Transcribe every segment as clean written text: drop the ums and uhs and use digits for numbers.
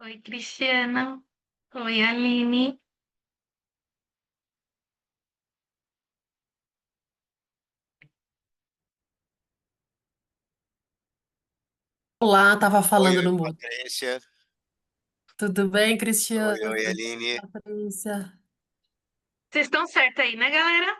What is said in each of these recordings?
Oi, Cristiana. Oi, Aline. Olá, estava Oi, falando oi, no mudo. Patrícia. Tudo bem, Oi, Cristiano? oi, Tudo Aline. bem, Patrícia? Vocês estão certos aí, né, galera?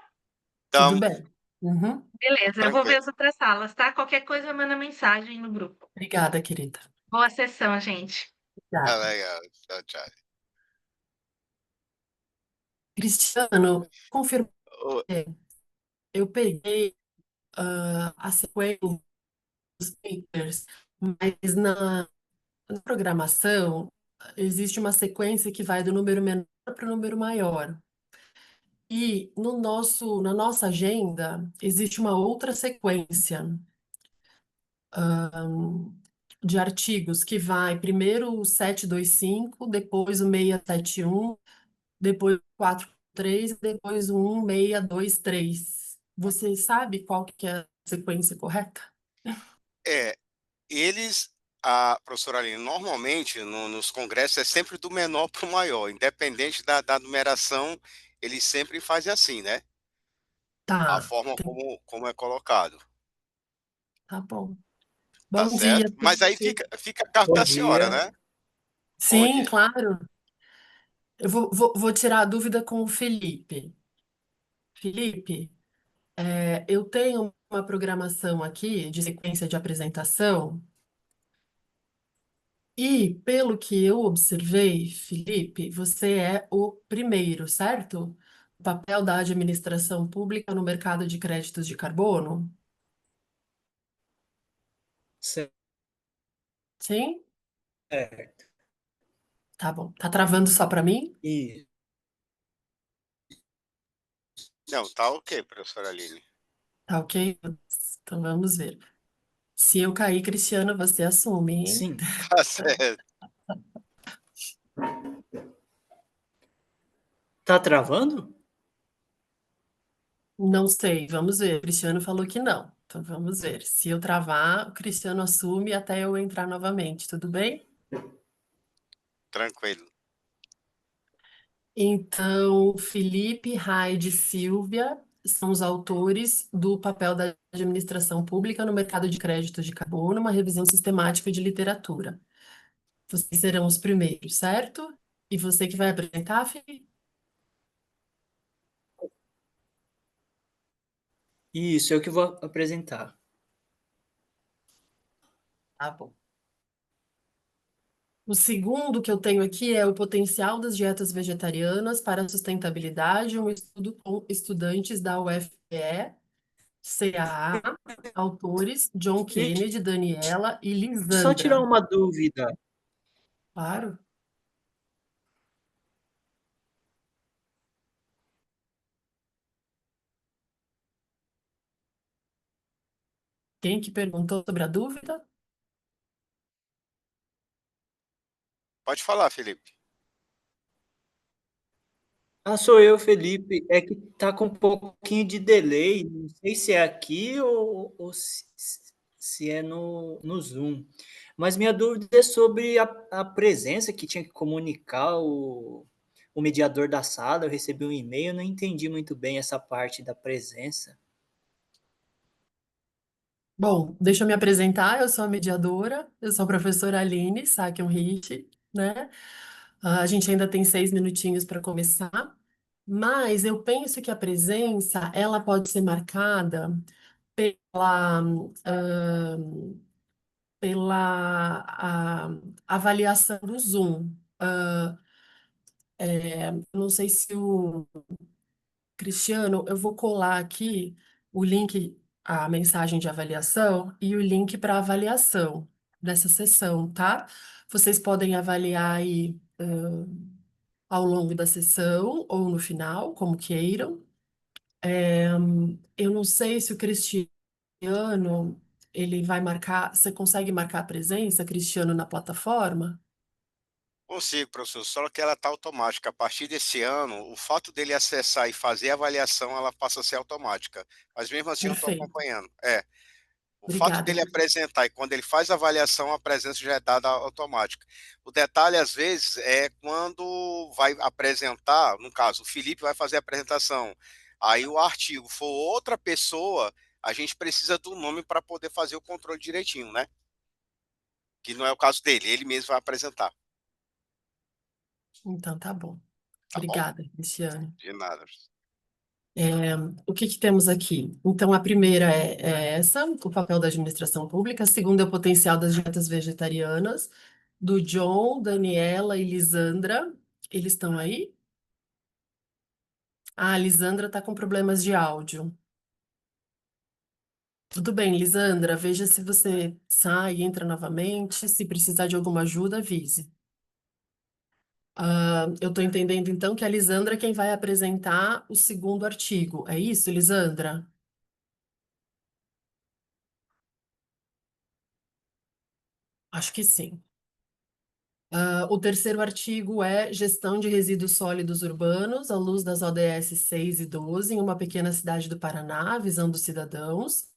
Tudo Então, bem. Uhum. Beleza, eu vou ver Tranquilo. as outras salas, tá? Qualquer coisa, manda mensagem no grupo. Obrigada, querida. Boa sessão, gente. Obrigada. Legal. Tchau, tchau. Cristiano, confirma. Ô, Eu peguei a sequência dos papers, mas na programação existe uma sequência que vai do número menor para o número maior. E na nossa agenda existe uma outra sequência de artigos que vai primeiro o 725, depois o 671, depois o 43, depois o 1623. Você sabe qual que é a sequência correta? É, a professora Aline, normalmente nos congressos é sempre do menor para o maior, independente da numeração, eles sempre fazem assim, né? A Tá, forma como é colocado, tá bom. tá Bom dia, certo? Mas aí Felipe. fica a cargo Bom da senhora, dia. né? Bom Sim, dia. claro. Eu vou tirar a dúvida com o Felipe. Felipe, eu tenho uma programação aqui de sequência de apresentação. E, pelo que eu observei, Felipe, você é o primeiro, certo? O papel da administração pública no mercado de créditos de carbono? Sim? Certo. Tá bom. Tá travando só para mim? E Não, tá ok, professora Aline. Tá ok? Então vamos ver. Se eu cair, Cristiano, você assume, hein? sim, Tá certo. tá travando? Não sei, vamos ver. O Cristiano falou que não. Então vamos ver. Se eu travar, o Cristiano assume até eu entrar novamente, tudo bem? Tranquilo. Então, Felipe, Raide e Silvia são os autores do papel da administração pública no mercado de créditos de carbono, uma revisão sistemática de literatura. Vocês serão os primeiros, certo? E você que vai apresentar, Felipe? Isso, eu que vou apresentar. Tá bom. O segundo que eu tenho aqui é o potencial das dietas vegetarianas para a sustentabilidade, um estudo com estudantes da UFPE, CAA, autores John Deixa Kennedy, Daniela e eu só tirar Lisandra. uma dúvida. Claro. Quem que perguntou sobre a dúvida? Pode falar, Felipe. Ah, sou eu, Felipe. É que tá com um pouquinho de delay. Não sei se é aqui ou se é no Zoom. Mas minha dúvida é sobre a presença que tinha que comunicar o mediador da sala. Eu recebi um e-mail, não entendi muito bem essa parte da presença. Bom, deixa eu me apresentar. Eu sou a mediadora, eu sou a professora Aline Sakion-Rich, né? A gente ainda tem 6 minutinhos para começar, mas eu penso que a presença ela pode ser marcada pela, ah, pela avaliação do Zoom. Não sei se o Cristiano, eu vou colar aqui o link, a mensagem de avaliação e o link para avaliação dessa sessão, tá? Vocês podem avaliar aí, ao longo da sessão ou no final, como queiram. Eu não sei se o Cristiano, ele vai marcar, você consegue marcar a presença, Cristiano, na plataforma? Consigo, professor, só que ela está automática. A partir desse ano, o fato dele acessar e fazer a avaliação, ela passa a ser automática. Mas mesmo assim eu estou Perfeito. acompanhando. O fato Obrigada. dele apresentar e quando ele faz a avaliação, a presença já é dada automática. O detalhe, às vezes, é quando vai apresentar, no caso, o Felipe vai fazer a apresentação, aí o artigo for outra pessoa, a gente precisa do nome para poder fazer o controle direitinho, né? Que não é o caso dele, ele mesmo vai apresentar, Então, tá bom. tá bom? Obrigada, Cristiane. De nada. O que que temos aqui? Então, a primeira é essa, o papel da administração pública. A segunda é o potencial das dietas vegetarianas, do John, Daniela e Lisandra. Eles estão aí? Ah, a Lisandra está com problemas de áudio. Tudo bem, Lisandra, veja se você sai e entra novamente. Se precisar de alguma ajuda, avise. Eu estou entendendo então que a Lisandra é quem vai apresentar o segundo artigo. É isso, Lisandra? Acho que sim. O terceiro artigo é Gestão de Resíduos Sólidos Urbanos, à luz das ODS 6 e 12, em uma pequena cidade do Paraná, visão dos cidadãos.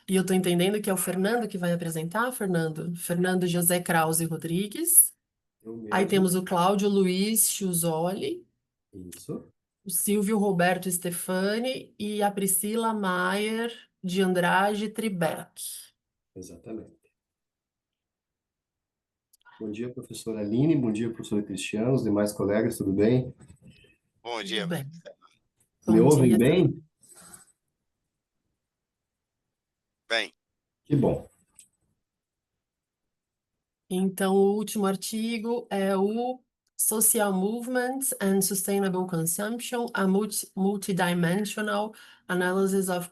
E eu estou entendendo que é o Fernando que vai apresentar, Fernando. Fernando José Krause Rodrigues. Eu Aí mesmo. temos o Cláudio Luiz Chiusoli, Isso, o Silvio Roberto Stefani e a Priscila Maier de Andrade Tribeck. exatamente. Bom dia, professora Aline. Bom dia, professor Cristiano, os demais colegas, tudo bem? Bom Tudo dia. bem. Me Bom ouvem dia. bem? Bem, Que bom. Então, o último artigo é o Social Movements and Sustainable Consumption, a Multidimensional Analysis of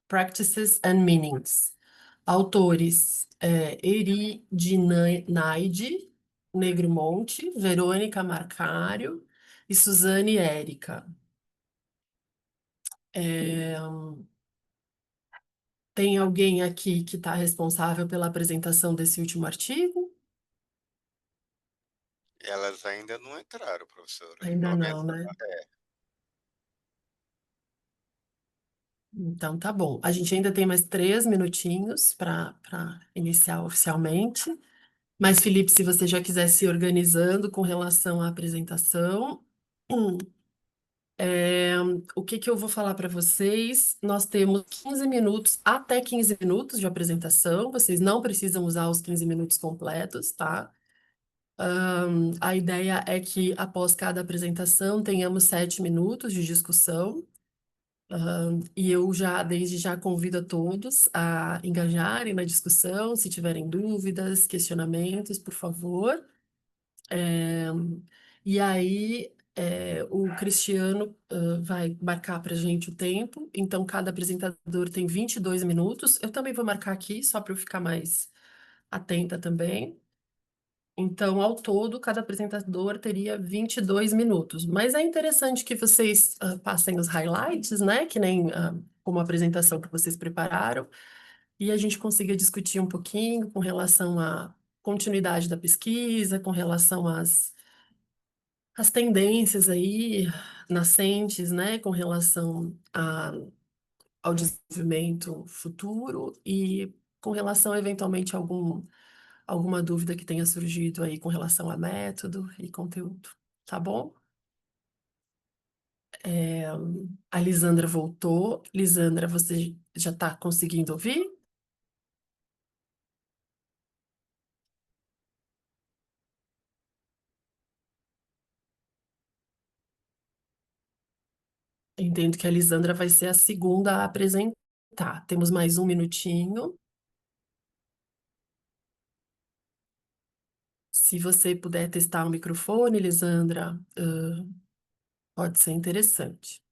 Practices and Meanings. Autores, Eri Dinaide, Negromonte, Verônica Marcário e Suzane Érica. É, Tem alguém aqui que está responsável pela apresentação desse último artigo? elas ainda não entraram, professora. Ainda Pelo menos, não, né? Então tá bom. A gente ainda tem mais 3 minutinhos para iniciar oficialmente. Mas, Felipe, se você já quiser se organizando com relação à apresentação, hum, é, o que que eu vou falar para vocês? Nós temos 15 minutos, até 15 minutos de apresentação. Vocês não precisam usar os 15 minutos completos, tá? A ideia é que após cada apresentação tenhamos 7 minutos de discussão. E eu já, desde já, convido a todos a engajarem na discussão, se tiverem dúvidas, questionamentos, por favor. É, e aí, o Cristiano, vai marcar para a gente o tempo, então cada apresentador tem 22 minutos. Eu também vou marcar aqui, só para eu ficar mais atenta também. Então, ao todo, cada apresentador teria 22 minutos. Mas é interessante que vocês passem os highlights, né? Que nem como a apresentação que vocês prepararam, e a gente consiga discutir um pouquinho com relação à continuidade da pesquisa, com relação às tendências aí nascentes, né? Com relação ao desenvolvimento futuro e com relação, eventualmente, a alguma dúvida que tenha surgido aí com relação a método e conteúdo, tá bom? É, a Lisandra voltou. Lisandra, você já está conseguindo ouvir? Entendo que a Lisandra vai ser a segunda a apresentar. Temos mais 1 minutinho. Se você puder testar o microfone, Lisandra, pode ser interessante.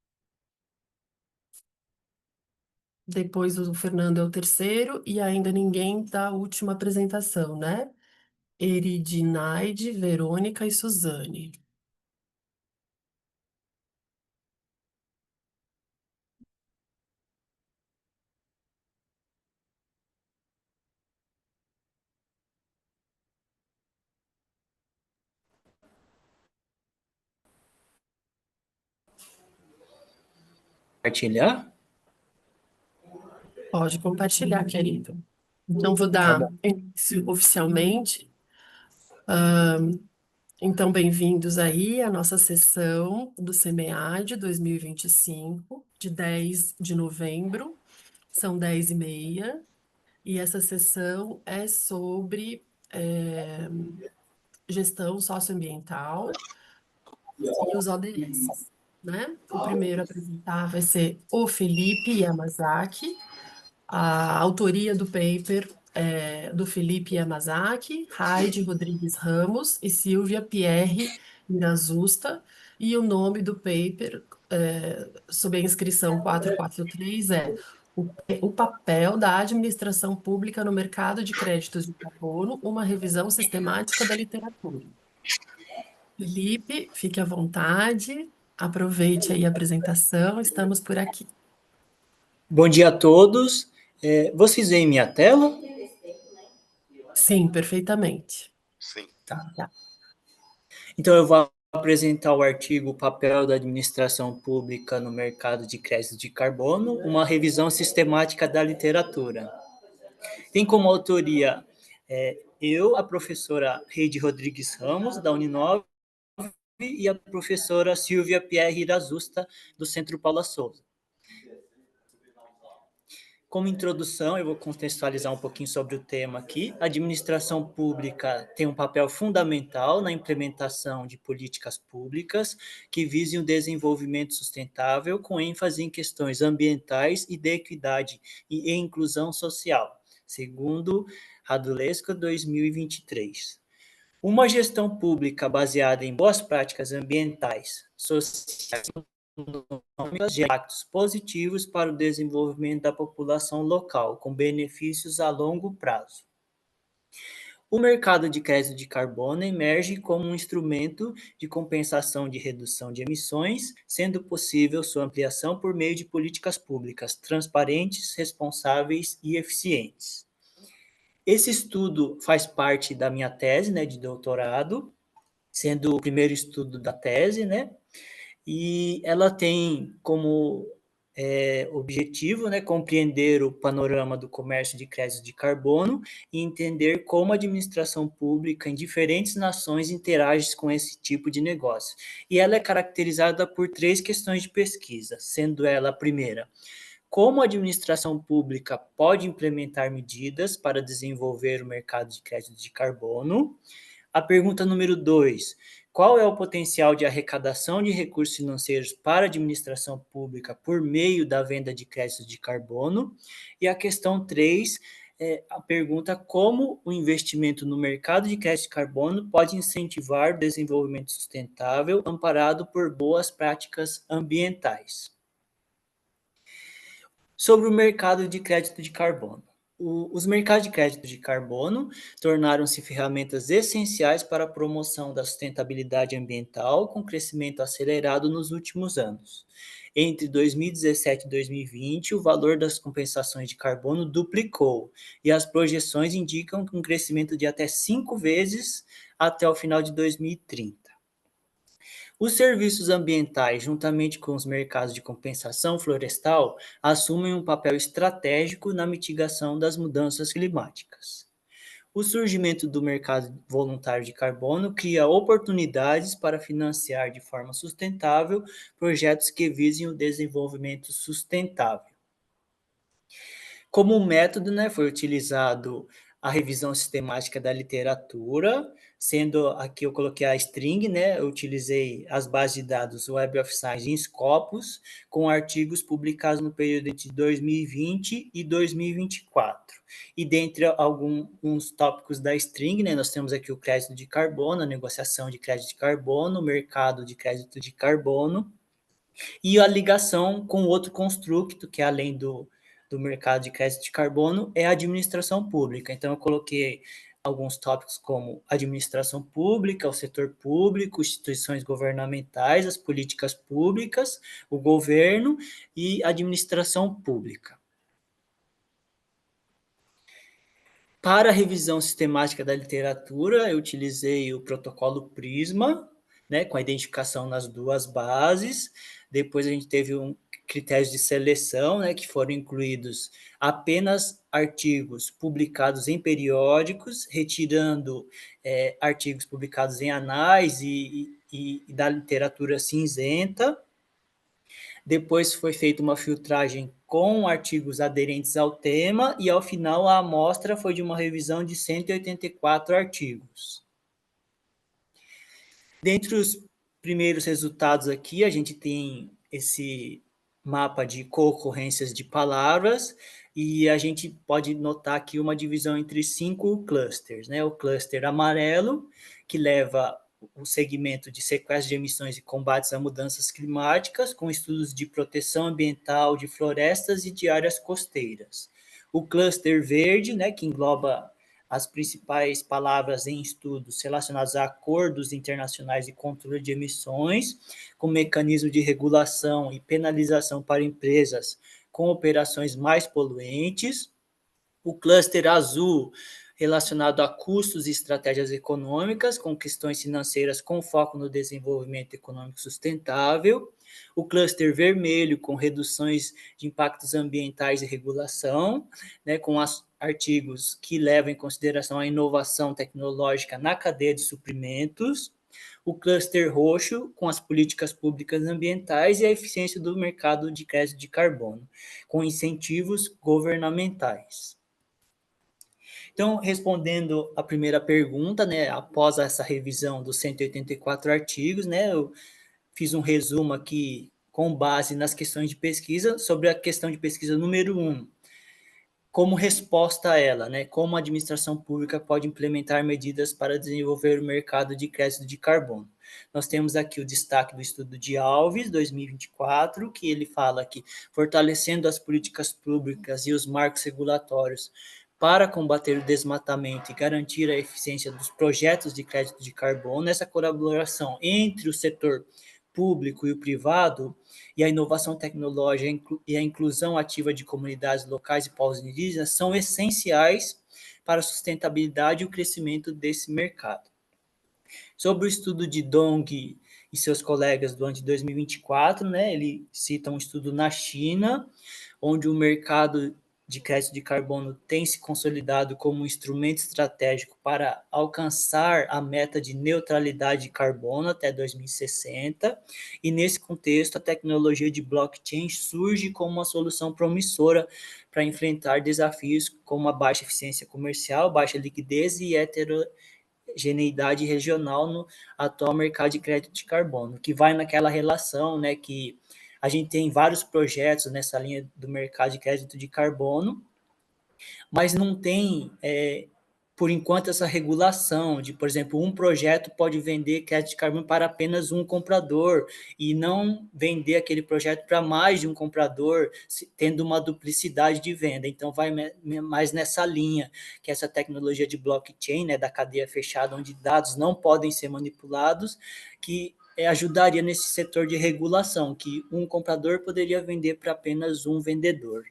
Depois o Fernando é o terceiro e ainda ninguém da última apresentação, né? Eridinaide, Verônica e Suzane. Compartilhar? Pode compartilhar, querido. Então, vou Tá dar bom. início oficialmente. Então, bem-vindos aí à nossa sessão do CMEAD 2025, de 10 de novembro, são 10h30, e essa sessão é sobre gestão socioambiental e os ODS, né? O primeiro a apresentar vai ser o Felipe Yamazaki. A autoria do paper é do Felipe Yamazaki, Heide Rodrigues Ramos e Silvia Pierre Mirazusta. E o nome do paper, sob a inscrição 443, é o papel da administração pública no mercado de créditos de carbono, uma revisão sistemática da literatura. Felipe, fique à vontade, aproveite aí a apresentação, estamos por aqui. Bom dia a todos. Vocês veem minha tela? Sim, perfeitamente. Sim. Tá. Então, eu vou apresentar o artigo Papel da Administração Pública no Mercado de Crédito de Carbono, uma revisão sistemática da literatura. Tem como autoria eu, a professora Heide Rodrigues Ramos, da Uninove, e a professora Silvia Pierre Irazusta, do Centro Paula Souza. Como introdução, eu vou contextualizar um pouquinho sobre o tema aqui. A administração pública tem um papel fundamental na implementação de políticas públicas que visem o desenvolvimento sustentável, com ênfase em questões ambientais e de equidade e inclusão social, segundo Radulesco 2023. Uma gestão pública baseada em boas práticas ambientais, sociais de impactos positivos para o desenvolvimento da população local, com benefícios a longo prazo. O mercado de crédito de carbono emerge como um instrumento de compensação de redução de emissões, sendo possível sua ampliação por meio de políticas públicas transparentes, responsáveis e eficientes. Esse estudo faz parte da minha tese, né, de doutorado, sendo o primeiro estudo da tese, né? E ela tem como objetivo, né, compreender o panorama do comércio de crédito de carbono e entender como a administração pública em diferentes nações interage com esse tipo de negócio. E ela é caracterizada por 3 questões de pesquisa, sendo ela a primeira: como a administração pública pode implementar medidas para desenvolver o mercado de crédito de carbono? A pergunta número 2: qual é o potencial de arrecadação de recursos financeiros para a administração pública por meio da venda de créditos de carbono? E a questão 3, a pergunta: como o investimento no mercado de crédito de carbono pode incentivar o desenvolvimento sustentável amparado por boas práticas ambientais? Sobre o mercado de crédito de carbono. Os mercados de crédito de carbono tornaram-se ferramentas essenciais para a promoção da sustentabilidade ambiental, com crescimento acelerado nos últimos anos. Entre 2017 e 2020, o valor das compensações de carbono duplicou, e as projeções indicam um crescimento de até 5 vezes até o final de 2030. Os serviços ambientais, juntamente com os mercados de compensação florestal, assumem um papel estratégico na mitigação das mudanças climáticas. O surgimento do mercado voluntário de carbono cria oportunidades para financiar de forma sustentável projetos que visem o desenvolvimento sustentável. Como método, né, foi utilizado a revisão sistemática da literatura, sendo aqui eu coloquei a string, né, eu utilizei as bases de dados Web of Science em Scopus, com artigos publicados no período de 2020 e 2024. E dentre alguns tópicos da string, né, nós temos aqui o crédito de carbono, a negociação de crédito de carbono, o mercado de crédito de carbono, e a ligação com outro construto, que é além do mercado de crédito de carbono, é a administração pública. Então, eu coloquei alguns tópicos como administração pública, o setor público, instituições governamentais, as políticas públicas, o governo e administração pública. Para a revisão sistemática da literatura, eu utilizei o protocolo Prisma, né, com a identificação nas 2 bases. Depois a gente teve critérios de seleção, né, que foram incluídos apenas artigos publicados em periódicos, retirando artigos publicados em anais e da literatura cinzenta. Depois foi feita uma filtragem com artigos aderentes ao tema, e ao final a amostra foi de uma revisão de 184 artigos. Dentre os primeiros resultados aqui, a gente tem esse mapa de concorrências de palavras, e a gente pode notar aqui uma divisão entre 5 clusters, né? O cluster amarelo, que leva o segmento de sequestro de emissões e combates a mudanças climáticas, com estudos de proteção ambiental de florestas e de áreas costeiras. O cluster verde, né, que engloba as principais palavras em estudos relacionados a acordos internacionais de controle de emissões, com mecanismo de regulação e penalização para empresas com operações mais poluentes. O cluster azul, relacionado a custos e estratégias econômicas, com questões financeiras com foco no desenvolvimento econômico sustentável. O cluster vermelho, com reduções de impactos ambientais e regulação, né, com artigos que levam em consideração a inovação tecnológica na cadeia de suprimentos. O cluster roxo, com as políticas públicas ambientais e a eficiência do mercado de crédito de carbono, com incentivos governamentais. Então, respondendo a primeira pergunta, né, após essa revisão dos 184 artigos, né, eu fiz um resumo aqui com base nas questões de pesquisa, sobre a questão de pesquisa número 1, como resposta a ela, né, como a administração pública pode implementar medidas para desenvolver o mercado de crédito de carbono. Nós temos aqui o destaque do estudo de Alves, 2024, que ele fala que fortalecendo as políticas públicas e os marcos regulatórios para combater o desmatamento e garantir a eficiência dos projetos de crédito de carbono, essa colaboração entre o setor público e o privado, e a inovação tecnológica e a inclusão ativa de comunidades locais e povos indígenas são essenciais para a sustentabilidade e o crescimento desse mercado. Sobre o estudo de Dong e seus colegas do ano de 2024, né, ele cita um estudo na China, onde o mercado de crédito de carbono tem se consolidado como um instrumento estratégico para alcançar a meta de neutralidade de carbono até 2060, e nesse contexto a tecnologia de blockchain surge como uma solução promissora para enfrentar desafios como a baixa eficiência comercial, baixa liquidez e heterogeneidade regional no atual mercado de crédito de carbono, que vai naquela relação, né, que a gente tem vários projetos nessa linha do mercado de crédito de carbono, mas não tem, por enquanto, essa regulação de, por exemplo, um projeto pode vender crédito de carbono para apenas um comprador e não vender aquele projeto para mais de um comprador, tendo uma duplicidade de venda. Então, vai mais nessa linha, que é essa tecnologia de blockchain, né, da cadeia fechada, onde dados não podem ser manipulados, que ajudaria nesse setor de regulação, que um comprador poderia vender para apenas um vendedor.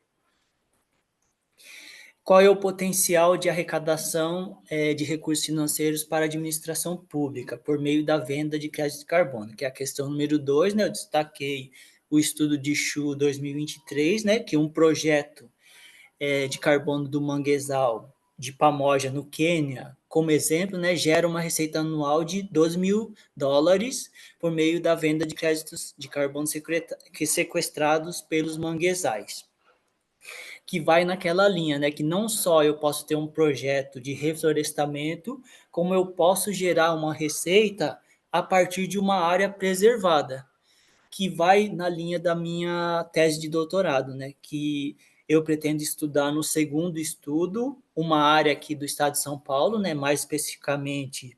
Qual é o potencial de arrecadação de recursos financeiros para a administração pública por meio da venda de crédito de carbono? Que é a questão número 2, né? Eu destaquei o estudo de Xu 2023, né? Que um projeto de carbono do manguezal de Pamoja, no Quênia, como exemplo, né, gera uma receita anual de $12.000 por meio da venda de créditos de carbono sequestrados pelos manguezais, que vai naquela linha, né, que não só eu posso ter um projeto de reflorestamento, como eu posso gerar uma receita a partir de uma área preservada, que vai na linha da minha tese de doutorado, né, que eu pretendo estudar no segundo estudo, uma área aqui do estado de São Paulo, né, mais especificamente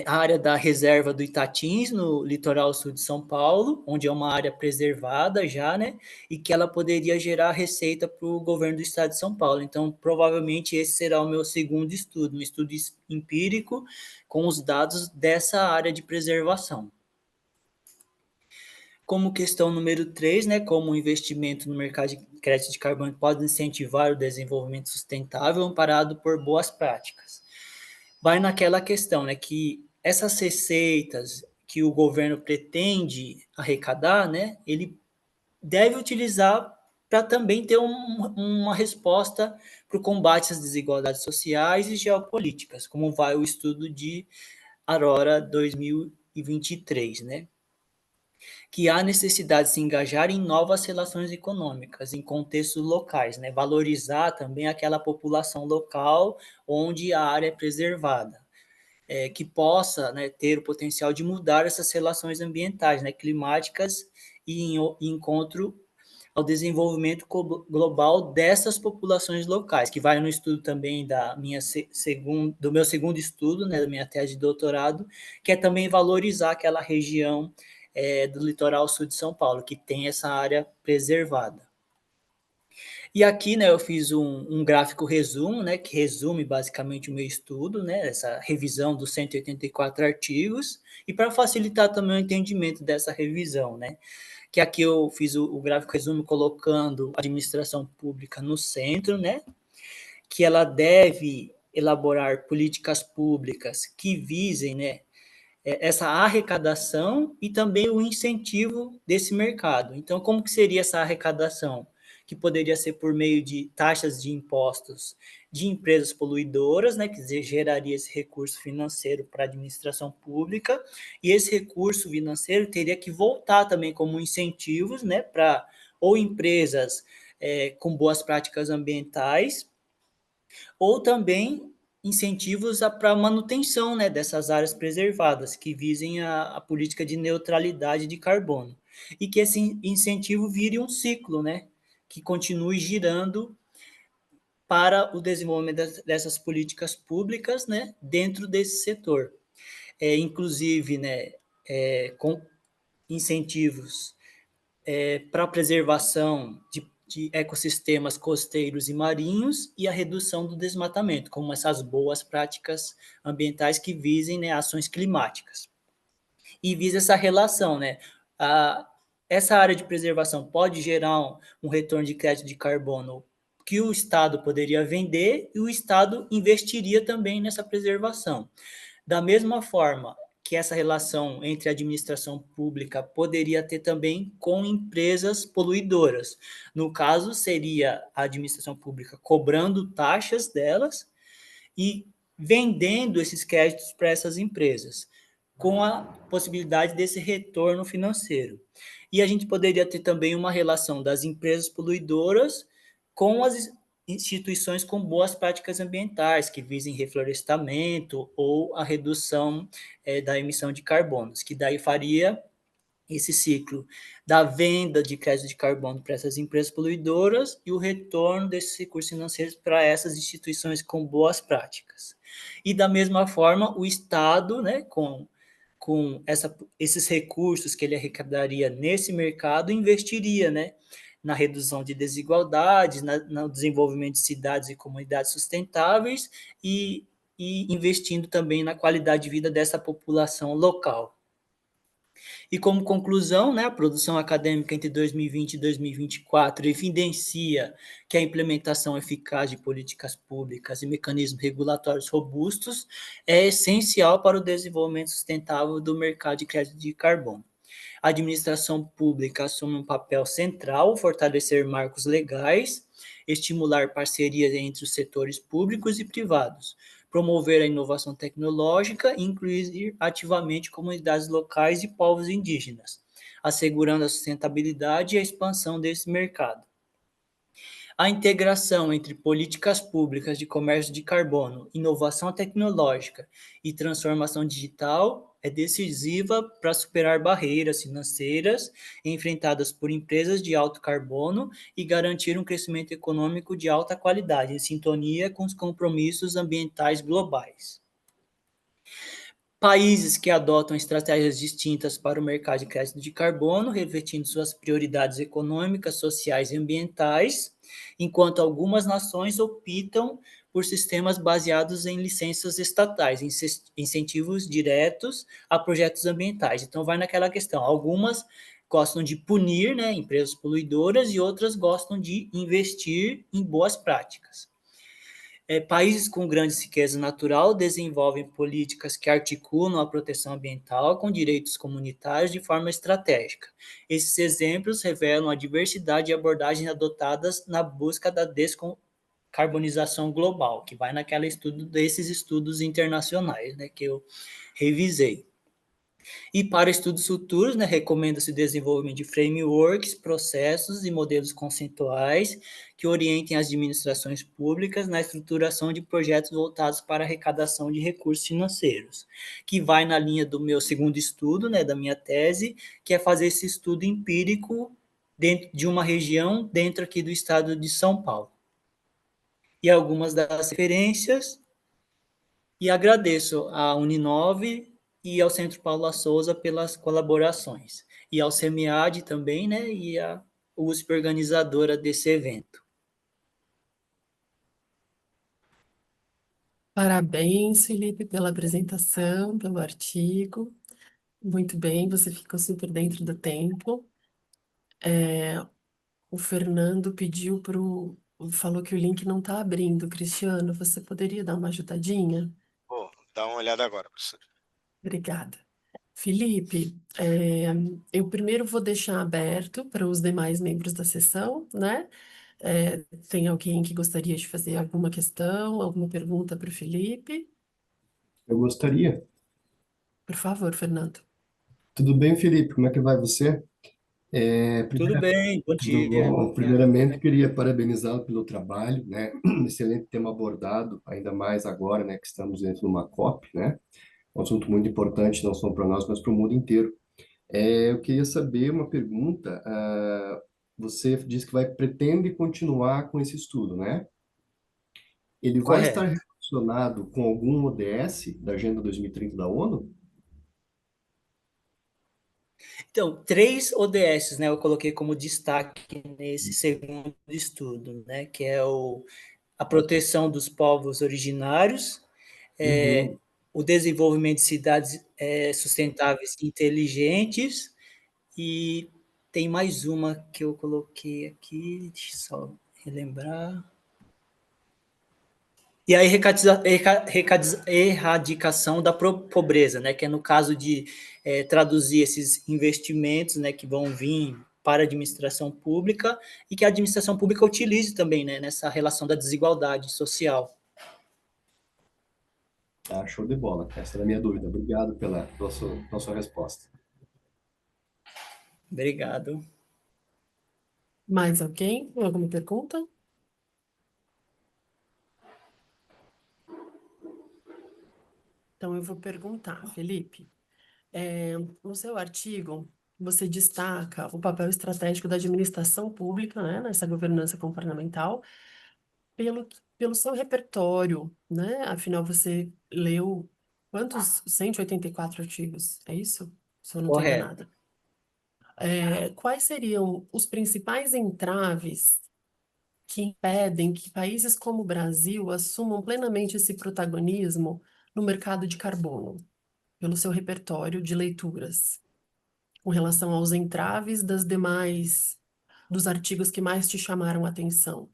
a área da reserva do Itatins, no litoral sul de São Paulo, onde é uma área preservada já, né, e que ela poderia gerar receita para o governo do estado de São Paulo. Então, provavelmente esse será o meu segundo estudo, um estudo empírico com os dados dessa área de preservação. Como questão número 3, né, como o investimento no mercado de crédito de carbono pode incentivar o desenvolvimento sustentável amparado por boas práticas. Vai naquela questão, né, que essas receitas que o governo pretende arrecadar, né, ele deve utilizar para também ter uma resposta para o combate às desigualdades sociais e geopolíticas, como vai o estudo de Aurora 2023, né? Que há necessidade de se engajar em novas relações econômicas, em contextos locais, né? Valorizar também aquela população local onde a área é preservada, que possa, né, ter o potencial de mudar essas relações ambientais, né, climáticas e em encontro ao desenvolvimento global dessas populações locais, que vai no estudo também do meu segundo estudo, né, da minha tese de doutorado, que é também valorizar aquela região do litoral sul de São Paulo, que tem essa área preservada. E aqui, né, eu fiz um gráfico resumo, né, que resume basicamente o meu estudo, né, essa revisão dos 184 artigos, e para facilitar também o entendimento dessa revisão, né, que aqui eu fiz o gráfico resumo colocando a administração pública no centro, né, que ela deve elaborar políticas públicas que visem, né, essa arrecadação e também o incentivo desse mercado. Então, como que seria essa arrecadação? Que poderia ser por meio de taxas de impostos de empresas poluidoras, né, que geraria esse recurso financeiro para a administração pública, e esse recurso financeiro teria que voltar também como incentivos, né, para ou empresas com boas práticas ambientais, ou também incentivos para a manutenção, né, dessas áreas preservadas, que visem a política de neutralidade de carbono. E que esse incentivo vire um ciclo, né, que continue girando para o desenvolvimento dessas políticas públicas, né, dentro desse setor. Inclusive, né, com incentivos para a preservação de ecossistemas costeiros e marinhos e a redução do desmatamento, como essas boas práticas ambientais que visem, né, ações climáticas. E visa essa relação, né? Essa área de preservação pode gerar um retorno de crédito de carbono que o Estado poderia vender e o Estado investiria também nessa preservação. Da mesma forma que essa relação entre a administração pública poderia ter também com empresas poluidoras. No caso, seria a administração pública cobrando taxas delas e vendendo esses créditos para essas empresas, com a possibilidade desse retorno financeiro. E a gente poderia ter também uma relação das empresas poluidoras com as instituições com boas práticas ambientais, que visem reflorestamento ou a redução da emissão de carbonos, que daí faria esse ciclo da venda de crédito de carbono para essas empresas poluidoras e o retorno desses recursos financeiros para essas instituições com boas práticas. E da mesma forma, o Estado, né, com esses recursos que ele arrecadaria nesse mercado, investiria, né, na redução de desigualdades, no desenvolvimento de cidades e comunidades sustentáveis e investindo também na qualidade de vida dessa população local. E como conclusão, né, a produção acadêmica entre 2020 e 2024 evidencia que a implementação eficaz de políticas públicas e mecanismos regulatórios robustos é essencial para o desenvolvimento sustentável do mercado de crédito de carbono. A administração pública assume um papel central, fortalecer marcos legais, estimular parcerias entre os setores públicos e privados, promover a inovação tecnológica e incluir ativamente comunidades locais e povos indígenas, assegurando a sustentabilidade e a expansão desse mercado. A integração entre políticas públicas de comércio de carbono, inovação tecnológica e transformação digital é decisiva para superar barreiras financeiras enfrentadas por empresas de alto carbono e garantir um crescimento econômico de alta qualidade, em sintonia com os compromissos ambientais globais. Países que adotam estratégias distintas para o mercado de crédito de carbono, refletindo suas prioridades econômicas, sociais e ambientais, enquanto algumas nações optam por sistemas baseados em licenças estatais, incentivos diretos a projetos ambientais. Então, vai naquela questão, algumas gostam de punir, né, empresas poluidoras e outras gostam de investir em boas práticas. Países com grande riqueza natural desenvolvem políticas que articulam a proteção ambiental com direitos comunitários de forma estratégica. Esses exemplos revelam a diversidade de abordagens adotadas na busca da descarbonização global, que vai naquela estudo desses estudos internacionais, né, que eu revisei. E para estudos futuros, né, recomenda-se o desenvolvimento de frameworks, processos e modelos conceituais que orientem as administrações públicas na estruturação de projetos voltados para a arrecadação de recursos financeiros, que vai na linha do meu segundo estudo, né, da minha tese, que é fazer esse estudo empírico dentro de uma região dentro aqui do estado de São Paulo. E algumas das referências, e agradeço à Uninove e ao Centro Paula Souza pelas colaborações. E ao CEMEAD também, né? E a USP organizadora desse evento. Parabéns, Felipe, pela apresentação, pelo artigo. Muito bem, você ficou super dentro do tempo. O Fernando falou que o link não está abrindo. Cristiano, você poderia dar uma ajudadinha? Pô, dá uma olhada agora, professor. Obrigada. Felipe, eu primeiro vou deixar aberto para os demais membros da sessão, né? Tem alguém que gostaria de fazer alguma questão, alguma pergunta para o Felipe? Eu gostaria. Por favor, Fernando. Tudo bem, Felipe? Como é que vai você? Tudo bem, bom Tudo dia. bom? Primeiramente, queria parabenizá-lo pelo trabalho, né? Excelente tema abordado, ainda mais agora, né, que estamos dentro de uma COP, né? Um assunto muito importante, não só para nós, mas para o mundo inteiro. Eu queria saber uma pergunta. Você disse que pretende continuar com esse estudo, né? Ele vai estar Correto. relacionado com algum ODS da Agenda 2030 da ONU? Então, 3 ODS, né, eu coloquei como destaque nesse segundo estudo, né, que é a proteção dos povos originários, Uhum. o desenvolvimento de cidades sustentáveis e inteligentes, e tem mais uma que eu coloquei aqui, deixa eu só relembrar. E a erradicação da pobreza, né, que é no caso de traduzir esses investimentos, né, que vão vir para a administração pública e que a administração pública utilize também, né, nessa relação da desigualdade social. Ah, show de bola. Essa era a minha dúvida. Obrigado pela sua resposta. Obrigado. Mais alguém? Alguma pergunta? Então, eu vou perguntar, Felipe. No seu artigo, você destaca o papel estratégico da administração pública, né, nessa governança comportamental, pelo, pelo seu repertório, né? Afinal, você leu quantos? 184 artigos, é isso? Se eu não estou Correto. enganada. Quais seriam os principais entraves que impedem que países como o Brasil assumam plenamente esse protagonismo no mercado de carbono, pelo seu repertório de leituras, com relação aos entraves dos artigos que mais te chamaram a atenção?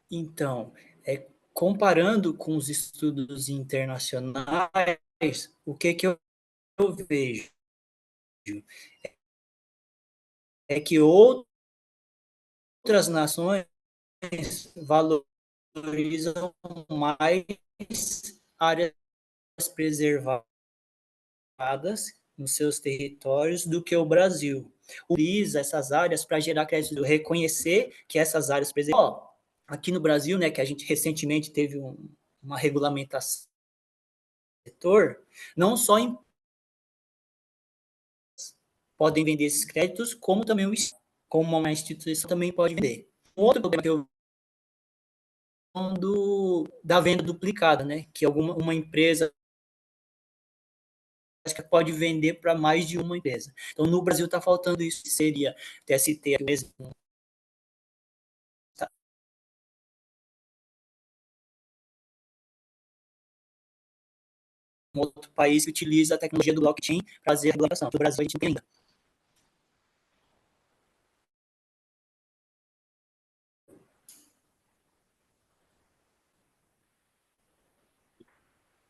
Então, comparando com os estudos internacionais, o que eu vejo é que outras nações valorizam mais áreas preservadas nos seus territórios do que o Brasil. Utiliza essas áreas para gerar crédito, reconhecer que essas áreas preservadas. Aqui no Brasil, né, que a gente recentemente teve uma regulamentação do setor, não só podem vender esses créditos, como também como uma instituição também pode vender. Um outro problema que eu da venda duplicada, né, que uma empresa pode vender para mais de uma empresa. Então, no Brasil está faltando isso, que seria TST mesmo. Um outro país que utiliza a tecnologia do blockchain para fazer a regulamentação. No Brasil, a gente não tem ainda.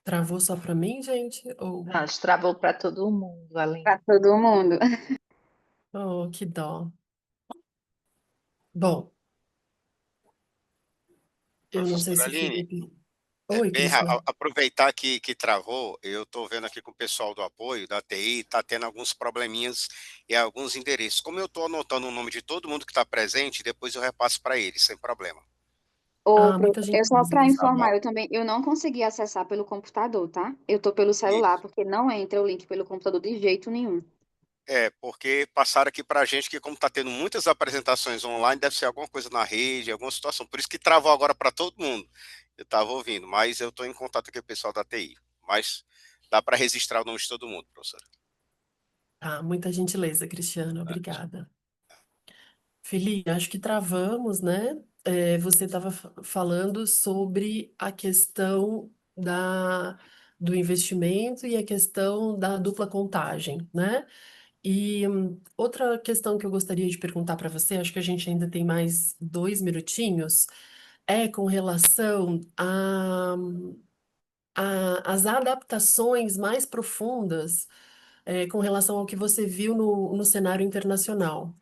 Travou só para mim, gente? Ou... Acho que travou para todo mundo, além. Para todo mundo. Oh, que dó. Bom, eu não sei Professora se Aline, Felipe... Oi, bem, Cristiano. aproveitar que travou, eu estou vendo aqui com o pessoal do apoio, da TI, está tendo alguns probleminhas e alguns endereços. Como eu estou anotando o nome de todo mundo que está presente, depois eu repasso para eles, sem problema. Ah, muita Eu só gentileza, para Tá Cristiano. bom? informar, eu não consegui acessar pelo computador, tá? Eu tô pelo celular, Isso. porque não entra o link pelo computador de jeito nenhum. Porque passaram aqui para a gente que, como está tendo muitas apresentações online, deve ser alguma coisa na rede, alguma situação. Por isso que travou agora para todo mundo. Eu estava ouvindo, mas eu estou em contato com o pessoal da TI. Mas dá para registrar o nome de todo mundo, professor. Ah, muita gentileza, Cristiano. Obrigada. Felipe, acho que travamos, né? Você estava falando sobre a questão do investimento e a questão da dupla contagem, né? E outra questão que eu gostaria de perguntar para você, acho que a gente ainda tem mais 2 minutinhos, é com relação às adaptações mais profundas, com relação ao que você viu no cenário internacional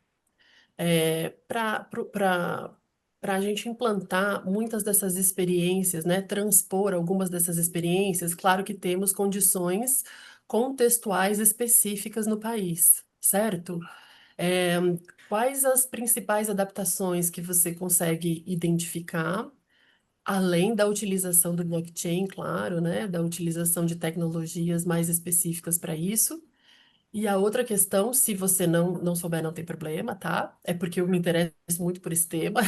para a gente implantar muitas dessas experiências, né, transpor algumas dessas experiências, claro que temos condições contextuais específicas no país, certo? É, quais as principais adaptações que você consegue identificar, além da utilização do blockchain, claro, né, da utilização de tecnologias mais específicas para isso? E a outra questão, se você não souber, não tem problema, tá? É porque eu me interesso muito por esse tema.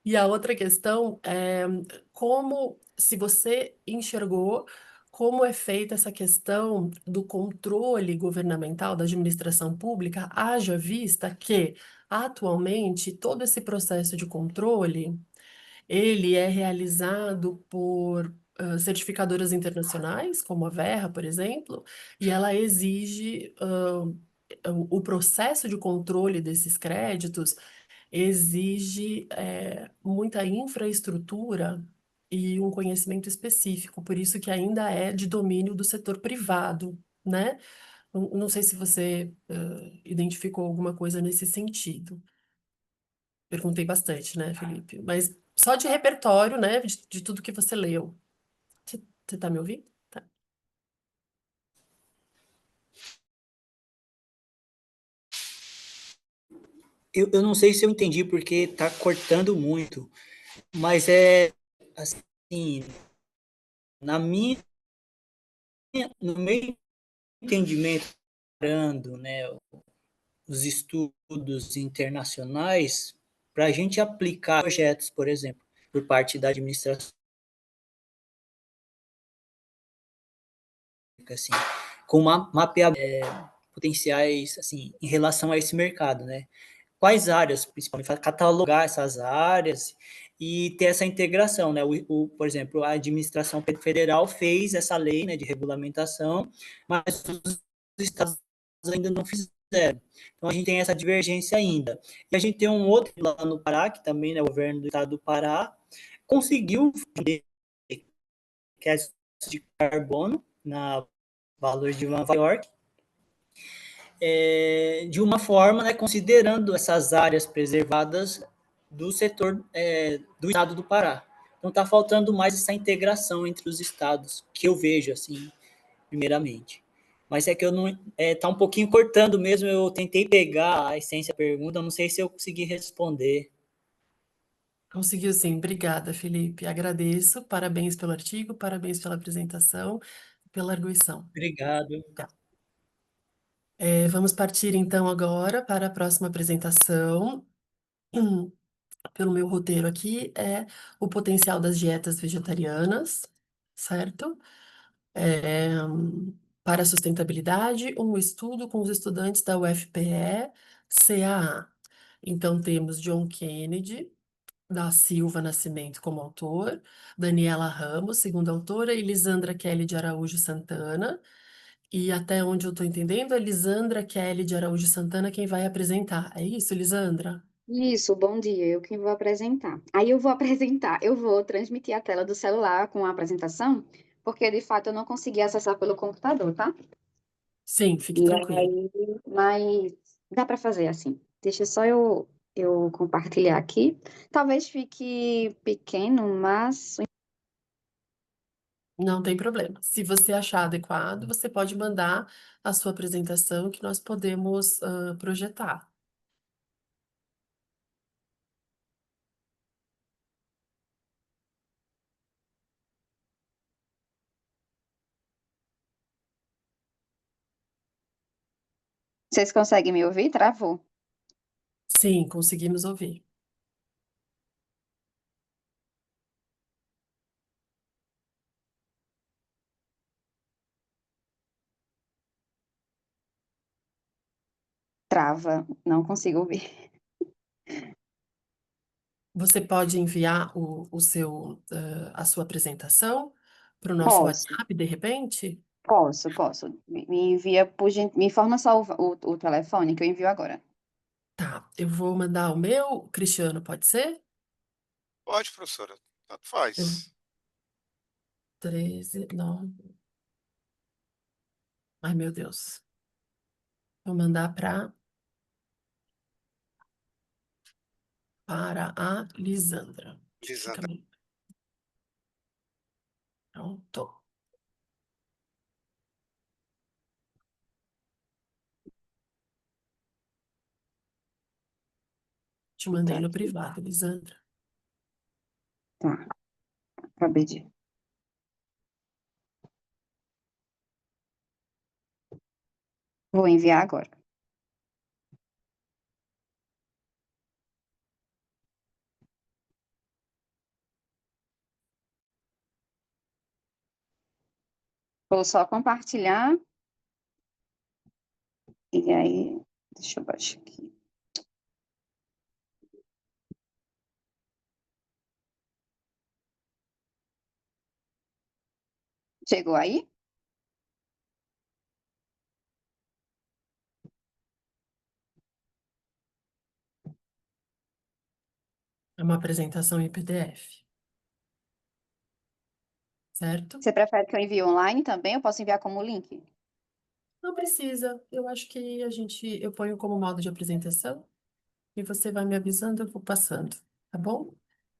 E a outra questão é como, se você enxergou, como é feita essa questão do controle governamental da administração pública, haja vista que, atualmente, todo esse processo de controle ele é realizado por certificadoras internacionais, como a Verra, por exemplo, e ela exige o processo de controle desses créditos exige muita infraestrutura e um conhecimento específico, por isso que ainda é de domínio do setor privado, né? Não sei se você identificou alguma coisa nesse sentido. Perguntei bastante, né, Felipe? Mas só de repertório, né, de tudo que você leu. Você tá me ouvindo? Tá. Eu não sei se eu entendi porque está cortando muito, mas é assim, na minha, no meu entendimento, comparando, né, os estudos internacionais, para a gente aplicar projetos, por exemplo, por parte da administração, assim, com mapeamento potenciais, assim, em relação a esse mercado, né? Quais áreas, principalmente, catalogar essas áreas e ter essa integração, né? Por exemplo, a administração federal fez essa lei, né, de regulamentação, mas os estados ainda não fizeram. Então, a gente tem essa divergência ainda. E a gente tem um outro lá no Pará, que também, né, o governo do estado do Pará, conseguiu que é de carbono na Valor de Nova York, de uma forma, né, considerando essas áreas preservadas do setor do estado do Pará. Então está faltando mais essa integração entre os estados, que eu vejo assim, primeiramente. Mas é que eu não tá um pouquinho cortando mesmo, eu tentei pegar a essência da pergunta, não sei se eu consegui responder. Conseguiu sim. Obrigada, Felipe. Agradeço. Parabéns pelo artigo, parabéns pela apresentação, pela arguição. Obrigado. Tá. Vamos partir então agora para a próxima apresentação. Pelo meu roteiro aqui, é o potencial das dietas vegetarianas, certo? É, para a sustentabilidade, um estudo com os estudantes da UFPE-CAA. Então, temos John Kennedy, da Silva Nascimento como autor, Daniela Ramos, segunda autora, e Lisandra Kelly de Araújo Santana. E até onde eu estou entendendo, é Lisandra Kelly de Araújo Santana quem vai apresentar. É isso, Lisandra? Isso, bom dia, eu quem vou apresentar. Aí eu vou apresentar, eu vou transmitir a tela do celular com a apresentação, porque de fato eu não consegui acessar pelo computador, tá? Sim, fique E tranquilo. aí, mas dá para fazer assim. Deixa só eu compartilhar aqui. Talvez fique pequeno, mas Não tem problema. Se você achar adequado, você pode mandar a sua apresentação que nós podemos projetar. vocês conseguem me ouvir? Travou. Sim, conseguimos ouvir. Trava, não consigo ouvir. Você pode enviar a sua apresentação para o nosso Posso, WhatsApp, de repente? posso. Me envia me informa só o telefone que eu envio agora. Tá, eu vou mandar o meu, Cristiano, pode ser? Pode, professora. Tanto Eu, faz. 13, não. Ai, meu Deus. Vou mandar para a Lisandra. Fica Lisandra. bem. Pronto. Te mandei Tá no aqui. privado, Lisandra. Tá, acabei de. Vou enviar agora. Vou só compartilhar. E aí, deixa eu baixar aqui. Chegou aí? É uma apresentação em PDF, certo? Você prefere que eu envie online também? Eu posso enviar como link? Não precisa. Eu acho que eu ponho como modo de apresentação e você vai me avisando, eu vou passando, tá bom?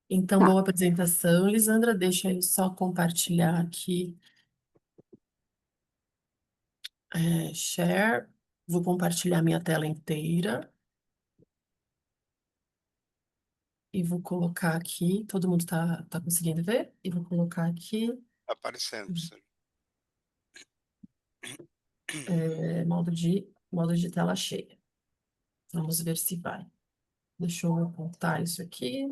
Então, Tá. boa apresentação, Lisandra. Deixa eu só compartilhar aqui, share. Vou compartilhar minha tela inteira e vou colocar aqui. Todo mundo tá conseguindo ver? E vou colocar aqui, Tá aparecendo, professora. modo de tela cheia. Vamos ver se vai. Deixa eu apontar isso aqui.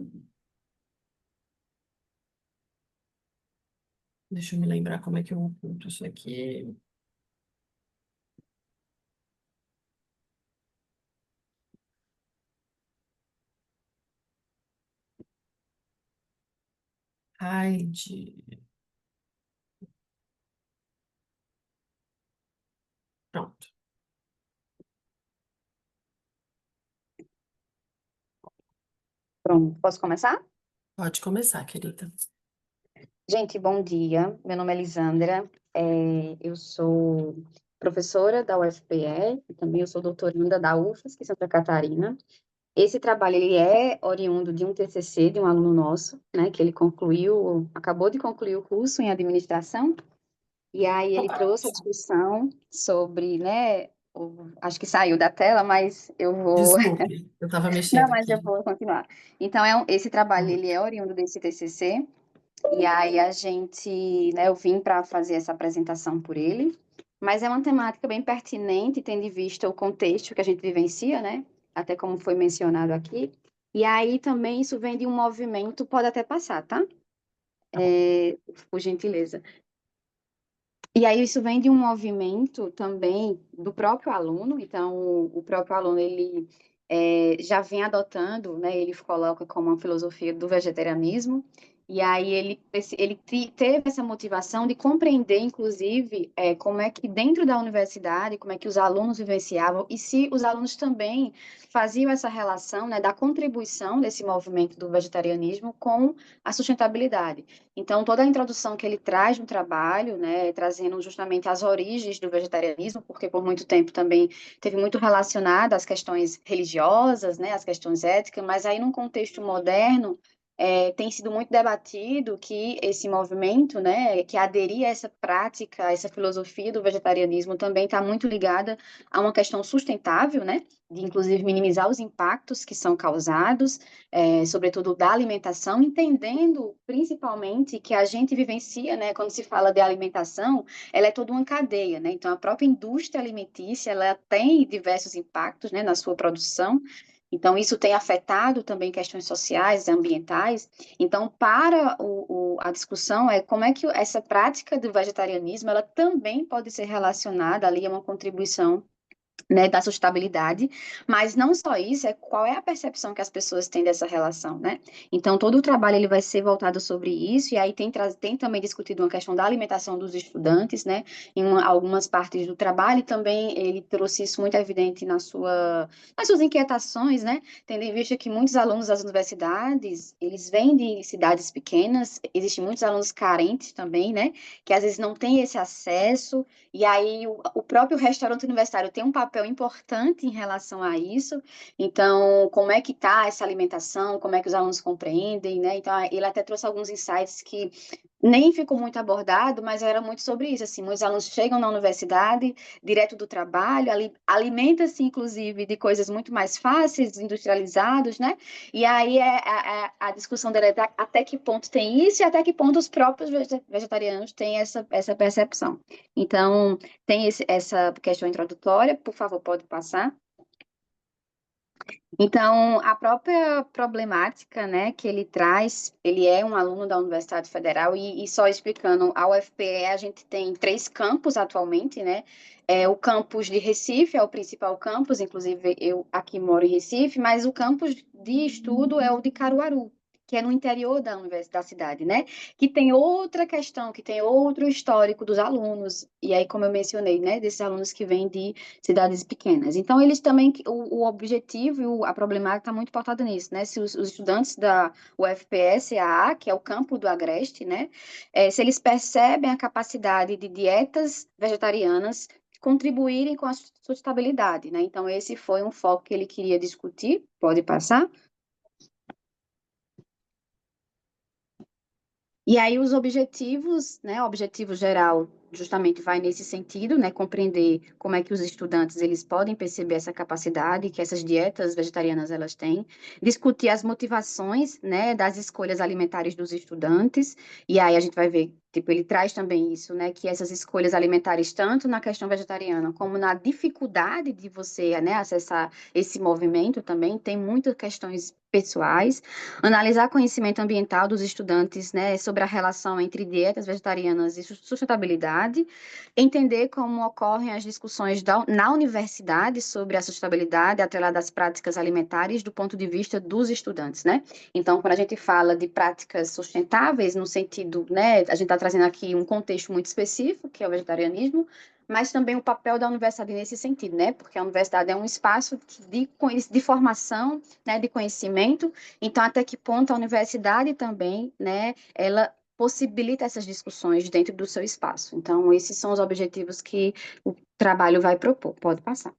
Deixa eu me lembrar como é que eu aponto isso aqui. Hide. Pronto. Pronto. Posso começar? Pode começar, querida. Gente, bom dia. Meu nome é Lisandra. Eu sou professora da UFPE e também eu sou doutoranda da UFSC Santa Catarina. Esse trabalho ele é oriundo de um TCC de um aluno nosso, né, que ele acabou de concluir o curso em administração, e aí ele trouxe a discussão sobre, né, acho que saiu da tela, mas eu vou, Desculpe, eu estava não, mexendo mas eu aqui. vou continuar. Então, esse trabalho ele é oriundo desse TCC. E aí a gente, né, eu vim para fazer essa apresentação por ele, mas é uma temática bem pertinente, tendo em vista o contexto que a gente vivencia, né? Até como foi mencionado aqui. E aí também isso vem de um movimento, pode até passar, tá? Por gentileza. E aí isso vem de um movimento também do próprio aluno, então o próprio aluno ele já vem adotando, né? Ele coloca como uma filosofia do vegetarianismo. E aí teve essa motivação de compreender, inclusive, como é que dentro da universidade, como é que os alunos vivenciavam, e se os alunos também faziam essa relação, né, da contribuição desse movimento do vegetarianismo com a sustentabilidade. Então, toda a introdução que ele traz no trabalho, né, trazendo justamente as origens do vegetarianismo, porque por muito tempo também teve muito relacionado às questões religiosas, né, às questões éticas, mas aí num contexto moderno, tem sido muito debatido que esse movimento, né, que aderir a essa prática, a essa filosofia do vegetarianismo também está muito ligada a uma questão sustentável, né, de inclusive minimizar os impactos que são causados, sobretudo da alimentação, entendendo principalmente que a gente vivencia, né, quando se fala de alimentação, ela é toda uma cadeia, né, então a própria indústria alimentícia, ela tem diversos impactos, né, na sua produção. Então, isso tem afetado também questões sociais, ambientais. Então, para a discussão é como é que essa prática do vegetarianismo, ela também pode ser relacionada ali a uma contribuição, né, da sustentabilidade, mas não só isso, qual é a percepção que as pessoas têm dessa relação, né? Então, todo o trabalho ele vai ser voltado sobre isso, e aí tem também discutido uma questão da alimentação dos estudantes, né, algumas partes do trabalho, e também ele trouxe isso muito evidente nas suas inquietações, né, tendo em vista que muitos alunos das universidades, eles vêm de cidades pequenas, existem muitos alunos carentes também, né, que às vezes não têm esse acesso, e aí o próprio restaurante universitário tem um papel importante em relação a isso. Então, como é que está essa alimentação, como é que os alunos compreendem, né? Então, ele até trouxe alguns insights que nem ficou muito abordado, mas era muito sobre isso, assim, muitos alunos chegam na universidade, direto do trabalho, alimenta-se, inclusive, de coisas muito mais fáceis, industrializados, né? E aí a discussão dela é até que ponto tem isso e até que ponto os próprios vegetarianos têm essa percepção. Então, tem essa questão introdutória, por favor, pode passar. Então, a própria problemática, né, que ele traz, ele é um aluno da Universidade Federal e só explicando, a UFPE a gente tem 3 campos atualmente, né, o campus de Recife é o principal campus, inclusive eu aqui moro em Recife, mas o campus de estudo é o de Caruaru, que é no interior da cidade, né, que tem outra questão, que tem outro histórico dos alunos, e aí, como eu mencionei, né, desses alunos que vêm de cidades pequenas. Então, eles também, o objetivo e a problemática está muito pautada nisso, né? Se os estudantes da UFPS-AA, que é o campo do Agreste, né? Se eles percebem a capacidade de dietas vegetarianas contribuírem com a sustentabilidade, né? Então, esse foi um foco que ele queria discutir. Pode passar? E aí os objetivos, né, o objetivo geral justamente vai nesse sentido, né, compreender como é que os estudantes eles podem perceber essa capacidade que essas dietas vegetarianas elas têm, discutir as motivações, né, das escolhas alimentares dos estudantes, e aí a gente vai ver, tipo, ele traz também isso, né, que essas escolhas alimentares, tanto na questão vegetariana como na dificuldade de você, né, acessar esse movimento também, tem muitas questões pessoais, analisar conhecimento ambiental dos estudantes, né, sobre a relação entre dietas vegetarianas e sustentabilidade, entender como ocorrem as discussões na universidade sobre a sustentabilidade atrelada às práticas alimentares do ponto de vista dos estudantes, né? Então, quando a gente fala de práticas sustentáveis, no sentido, né, a gente está trazendo aqui um contexto muito específico, que é o vegetarianismo, mas também o papel da universidade nesse sentido, né? Porque a universidade é um espaço de formação, né, de conhecimento, então até que ponto a universidade também, né, ela possibilita essas discussões dentro do seu espaço. Então, esses são os objetivos que o trabalho vai propor. Pode passar.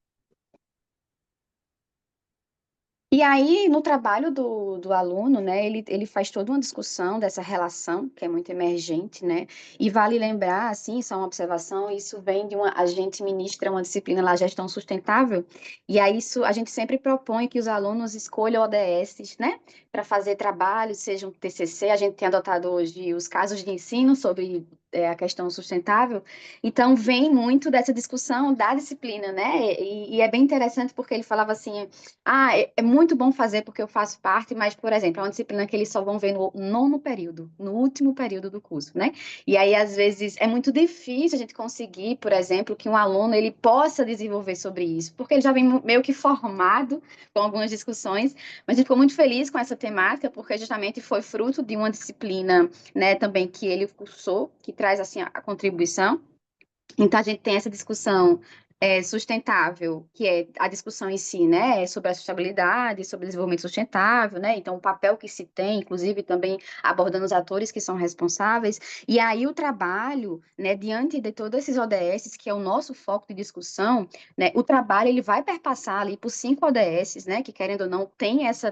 E aí, no trabalho do aluno, né, ele faz toda uma discussão dessa relação, que é muito emergente, né, e vale lembrar, assim, só uma observação, isso vem de a gente ministra uma disciplina lá, gestão sustentável, e aí isso, a gente sempre propõe que os alunos escolham ODSs, né, para fazer trabalhos, seja um TCC, a gente tem adotado hoje os casos de ensino sobre a questão sustentável, então vem muito dessa discussão da disciplina, né? E é bem interessante porque ele falava assim, é muito bom fazer porque eu faço parte, mas, por exemplo, é uma disciplina que eles só vão ver no 9º período, no último período do curso, né? E aí, às vezes, é muito difícil a gente conseguir, por exemplo, que um aluno ele possa desenvolver sobre isso, porque ele já vem meio que formado com algumas discussões, mas a gente ficou muito feliz com essa temática, porque justamente foi fruto de uma disciplina, né, também que ele cursou, que traz, assim, a contribuição. Então, a gente tem essa discussão sustentável, que é a discussão em si, né, sobre a sustentabilidade, sobre o desenvolvimento sustentável, né, então o papel que se tem, inclusive também abordando os atores que são responsáveis, e aí o trabalho, né, diante de todos esses ODS, que é o nosso foco de discussão, né, o trabalho ele vai perpassar ali por 5 ODS, né, que querendo ou não,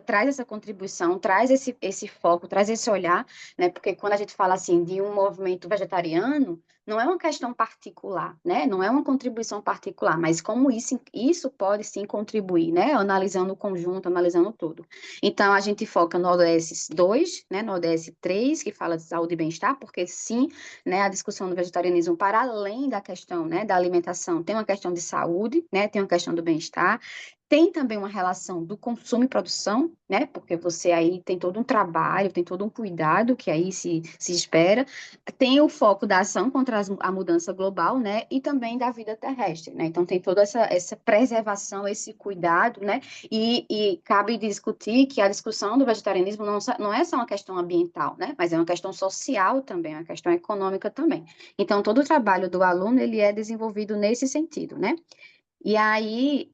traz essa contribuição, traz esse foco, traz esse olhar, né, porque quando a gente fala assim de um movimento vegetariano, não é uma questão particular, né? Não é uma contribuição particular, mas como isso pode sim contribuir, né? Analisando o conjunto, analisando tudo. Então, a gente foca no ODS 2, né? No ODS 3, que fala de saúde e bem-estar, porque sim, né? A discussão do vegetarianismo, para além da questão, né? Da alimentação, tem uma questão de saúde, né? Tem uma questão do bem-estar. Tem também uma relação do consumo e produção, né? Porque você aí tem todo um trabalho, tem todo um cuidado que aí se espera. Tem o foco da ação contra a mudança global, né? E também da vida terrestre, né? Então tem toda essa preservação, esse cuidado, né? E cabe discutir que a discussão do vegetarianismo não é só uma questão ambiental, né? Mas é uma questão social também, é uma questão econômica também. Então todo o trabalho do aluno ele é desenvolvido nesse sentido, né? E aí,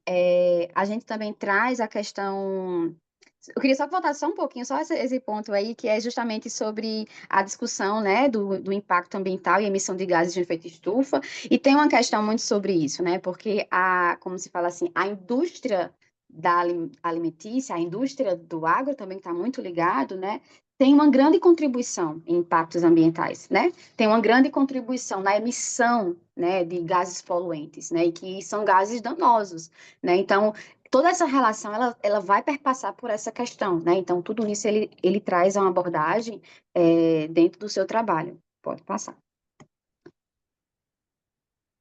a gente também traz a questão. Eu queria só voltar só um pouquinho, só esse ponto aí, que é justamente sobre a discussão, né, do impacto ambiental e emissão de gases de efeito estufa. E tem uma questão muito sobre isso, né, porque como se fala assim, a indústria alimentícia, a indústria do agro também está muito ligado, né, tem uma grande contribuição em impactos ambientais, né? Tem uma grande contribuição na emissão, né, de gases poluentes, né, e que são gases danosos, né? Então, toda essa relação, ela vai perpassar por essa questão, né? Então, tudo isso ele traz uma abordagem dentro do seu trabalho. Pode passar.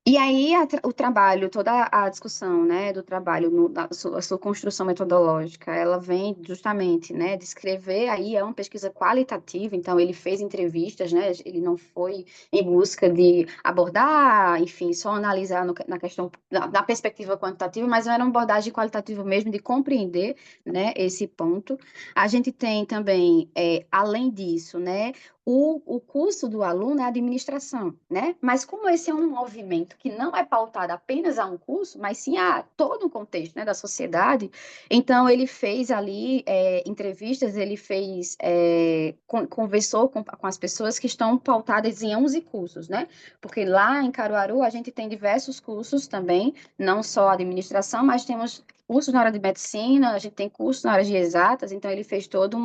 E aí, o trabalho, toda a discussão, né, do trabalho, a sua construção metodológica, ela vem justamente, né, descrever, aí é uma pesquisa qualitativa, então ele fez entrevistas, né, ele não foi em busca de abordar, enfim, só analisar na questão, na perspectiva quantitativa, mas era uma abordagem qualitativa mesmo, de compreender, né, esse ponto. A gente tem também, além disso, né, o curso do aluno é administração, né? Mas como esse é um movimento que não é pautado apenas a um curso, mas sim a todo um contexto, né, da sociedade, então ele fez ali entrevistas, ele fez, conversou com as pessoas que estão pautadas em 11 cursos, né? Porque lá em Caruaru a gente tem diversos cursos também, não só administração, mas temos cursos na área de medicina, a gente tem cursos na área de exatas, então ele fez todo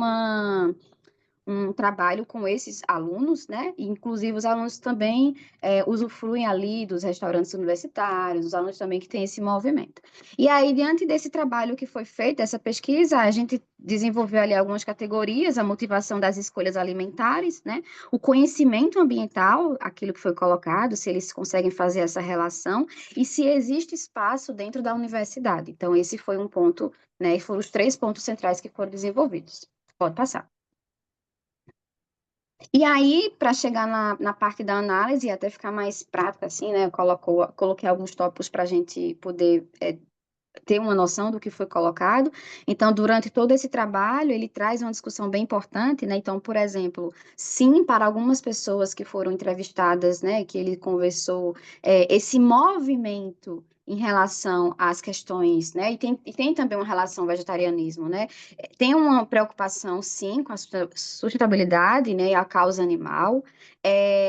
um trabalho com esses alunos, né? Inclusive, os alunos também usufruem ali dos restaurantes universitários, os alunos também que têm esse movimento. E aí, diante desse trabalho que foi feito, dessa pesquisa, a gente desenvolveu ali algumas categorias, a motivação das escolhas alimentares, né? O conhecimento ambiental, aquilo que foi colocado, se eles conseguem fazer essa relação, e se existe espaço dentro da universidade. Então, esse foi um ponto, né? E foram os 3 pontos centrais que foram desenvolvidos. Pode passar. E aí, para chegar na parte da análise, e até ficar mais prática, assim, né? Eu coloquei alguns tópicos para a gente poder ter uma noção do que foi colocado. Então, durante todo esse trabalho, ele traz uma discussão bem importante, né? Então, por exemplo, sim, para algumas pessoas que foram entrevistadas, né, que ele conversou, esse movimento em relação às questões, né, e tem também uma relação ao vegetarianismo, né, tem uma preocupação, sim, com a sustentabilidade, né, e a causa animal.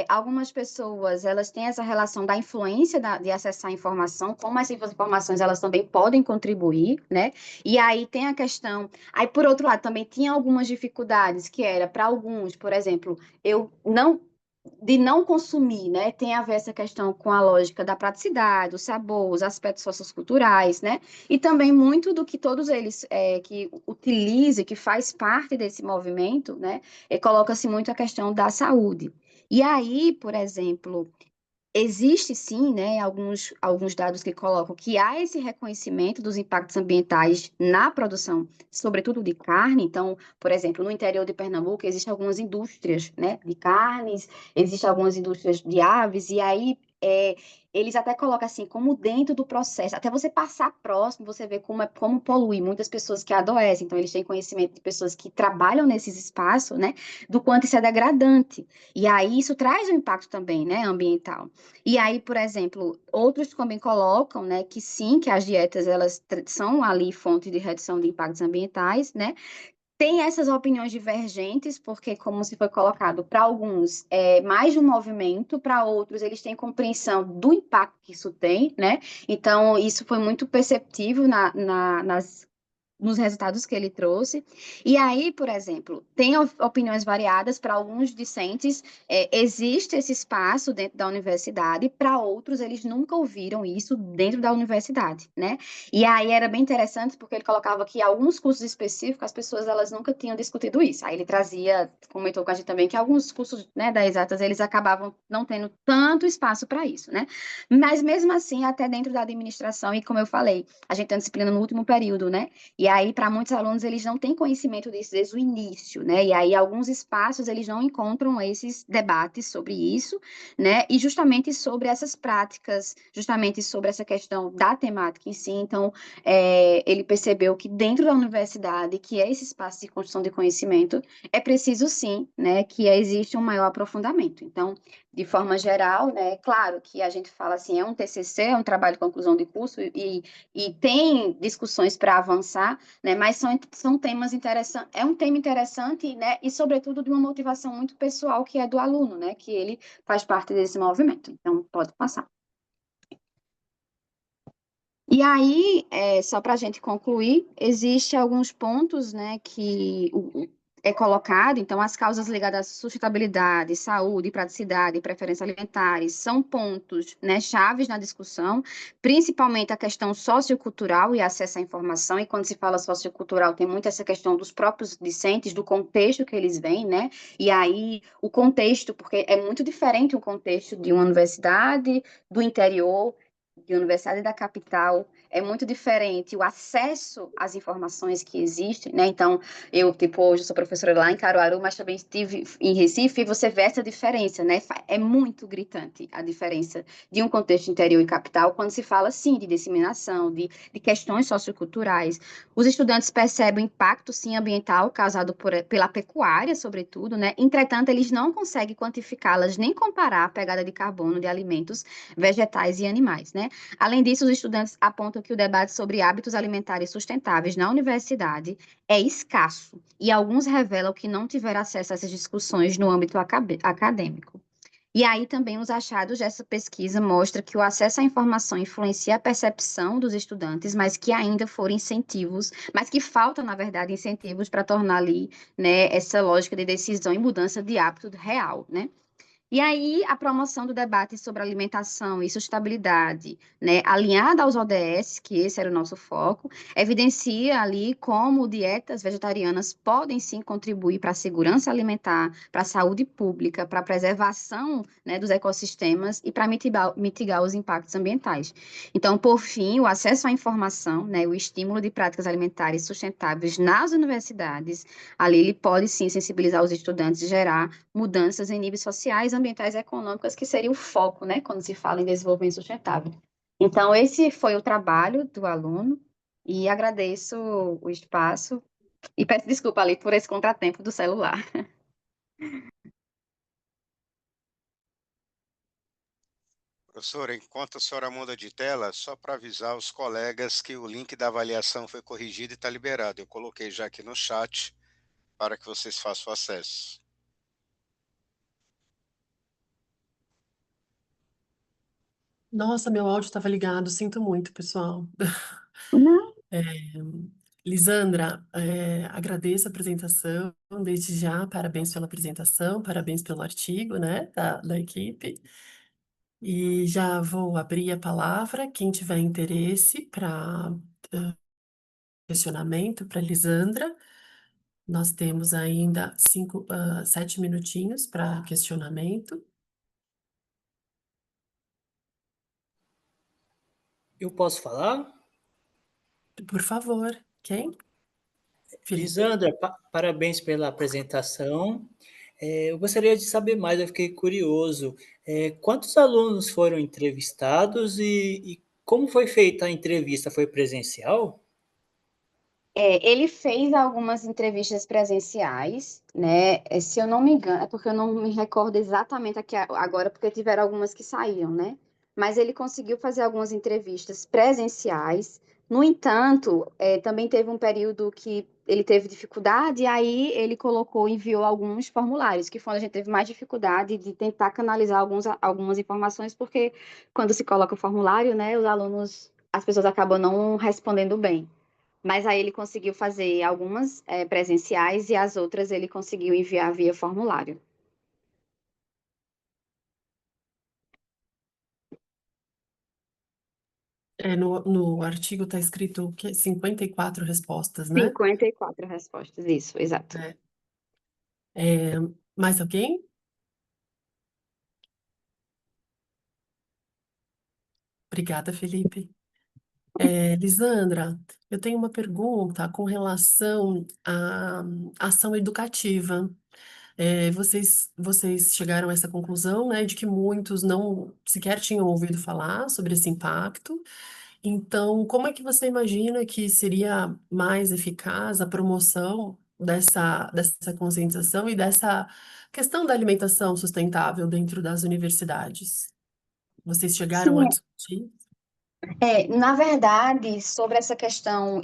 Algumas pessoas, elas têm essa relação da influência de acessar a informação, como essas informações, elas também podem contribuir, né? E aí tem a questão... Aí, por outro lado, também tinha algumas dificuldades, que era, para alguns, por exemplo, de não consumir, né? Tem a ver essa questão com a lógica da praticidade, o sabor, os aspectos socioculturais, né? E também muito do que todos eles que utilizam, que faz parte desse movimento, né? Coloca-se muito a questão da saúde. E aí, por exemplo, existe sim, né, alguns dados que colocam que há esse reconhecimento dos impactos ambientais na produção, sobretudo de carne. Então, por exemplo, no interior de Pernambuco, existem algumas indústrias, né, de carnes, existem algumas indústrias de aves, e aí eles até colocam assim, como dentro do processo, até você passar próximo, você vê como polui muitas pessoas que adoecem. Então, eles têm conhecimento de pessoas que trabalham nesses espaços, né, do quanto isso é degradante. E aí isso traz um impacto também, né, ambiental. E aí, por exemplo, outros também colocam, né, que sim, que as dietas elas são ali fonte de redução de impactos ambientais, né? Tem essas opiniões divergentes, porque, como se foi colocado, para alguns é mais de um movimento, para outros eles têm compreensão do impacto que isso tem, né? Então, isso foi muito perceptível nos resultados que ele trouxe. E aí, por exemplo, tem opiniões variadas para alguns discentes, existe esse espaço dentro da universidade, para outros eles nunca ouviram isso dentro da universidade, né? E aí era bem interessante porque ele colocava que alguns cursos específicos as pessoas elas nunca tinham discutido isso. Aí ele trazia, comentou com a gente também que alguns cursos, né, da exatas eles acabavam não tendo tanto espaço para isso, né? Mas mesmo assim, até dentro da administração e como eu falei, a gente tem disciplina no último período, né? E aí, para muitos alunos, eles não têm conhecimento disso desde o início, né? E aí, alguns espaços, eles não encontram esses debates sobre isso, né? E justamente sobre essas práticas, justamente sobre essa questão da temática em si. Então, ele percebeu que dentro da universidade, que é esse espaço de construção de conhecimento, é preciso sim, né? Que existe um maior aprofundamento. Então, de forma geral, né? Claro que a gente fala assim, é um TCC, é um trabalho de conclusão de curso, e tem discussões para avançar, né? Mas são temas interessantes, é um tema interessante, né? E sobretudo de uma motivação muito pessoal que é do aluno, né? Que ele faz parte desse movimento. Então, pode passar. E aí, só para a gente concluir, existem alguns pontos, né, que é colocado. Então, as causas ligadas à sustentabilidade, saúde, praticidade e preferências alimentares são pontos, né, chaves na discussão, principalmente a questão sociocultural e acesso à informação. E quando se fala sociocultural, tem muito essa questão dos próprios discentes, do contexto que eles vêm, né? E aí, o contexto, porque é muito diferente o contexto de uma universidade do interior, de universidade da capital, é muito diferente o acesso às informações que existem, né? Então, eu, tipo, hoje sou professora lá em Caruaru, mas também estive em Recife, e você vê essa diferença, né? É muito gritante a diferença de um contexto interior e capital quando se fala, sim, de disseminação, de questões socioculturais. Os estudantes percebem o impacto, sim, ambiental causado pela pecuária, sobretudo, né? Entretanto, eles não conseguem quantificá-las nem comparar a pegada de carbono de alimentos vegetais e animais, né? Além disso, os estudantes apontam que o debate sobre hábitos alimentares sustentáveis na universidade é escasso, e alguns revelam que não tiveram acesso a essas discussões no âmbito acadêmico. E aí também os achados dessa pesquisa mostram que o acesso à informação influencia a percepção dos estudantes, mas que ainda foram incentivos, mas que faltam, na verdade, incentivos para tornar ali, né, essa lógica de decisão e mudança de hábito real, né? E aí, a promoção do debate sobre alimentação e sustentabilidade, né, alinhada aos ODS, que esse era o nosso foco, evidencia ali como dietas vegetarianas podem sim contribuir para a segurança alimentar, para a saúde pública, para a preservação, né, dos ecossistemas e para mitigar os impactos ambientais. Então, por fim, o acesso à informação, né, o estímulo de práticas alimentares sustentáveis nas universidades, ali ele pode sim sensibilizar os estudantes e gerar mudanças em níveis sociais, ambientais e econômicas, que seria o foco, né, quando se fala em desenvolvimento sustentável. Então, esse foi o trabalho do aluno, e agradeço o espaço, e peço desculpa ali por esse contratempo do celular. Professora, enquanto a senhora muda de tela, só para avisar os colegas que o link da avaliação foi corrigido e está liberado. Eu coloquei já aqui no chat para que vocês façam acesso. Nossa, meu áudio estava ligado, sinto muito, pessoal. Não. É, Lisandra, agradeço a apresentação, desde já, parabéns pela apresentação, parabéns pelo artigo, né, da equipe. E já vou abrir a palavra, quem tiver interesse para questionamento para Lisandra, Nós temos ainda 7 minutinhos para questionamento. Eu posso falar? Por favor, quem? Felipe. Lisandra, parabéns pela apresentação. Eu gostaria de saber mais, eu fiquei curioso. Quantos alunos foram entrevistados e como foi feita a entrevista? Foi presencial? Ele fez algumas entrevistas presenciais, né? Se eu não me engano, é porque eu não me recordo exatamente aqui agora, porque tiveram algumas que saíram, né? Mas ele conseguiu fazer algumas entrevistas presenciais. No entanto, também teve um período que ele teve dificuldade, e aí ele enviou alguns formulários, que foi onde a gente teve mais dificuldade de tentar canalizar algumas informações, porque quando se coloca o formulário, né, as pessoas acabam não respondendo bem. Mas aí ele conseguiu fazer algumas presenciais e as outras ele conseguiu enviar via formulário. No artigo está escrito que 54 respostas, né? 54 respostas, isso, exato. É. É, mais alguém? Obrigada, Felipe. Lisandra, eu tenho uma pergunta com relação à ação educativa. Vocês chegaram a essa conclusão, né, de que muitos não sequer tinham ouvido falar sobre esse impacto. Então, como é que você imagina que seria mais eficaz a promoção dessa conscientização e dessa questão da alimentação sustentável dentro das universidades? Vocês chegaram a Sim, discutir? na verdade, sobre essa questão,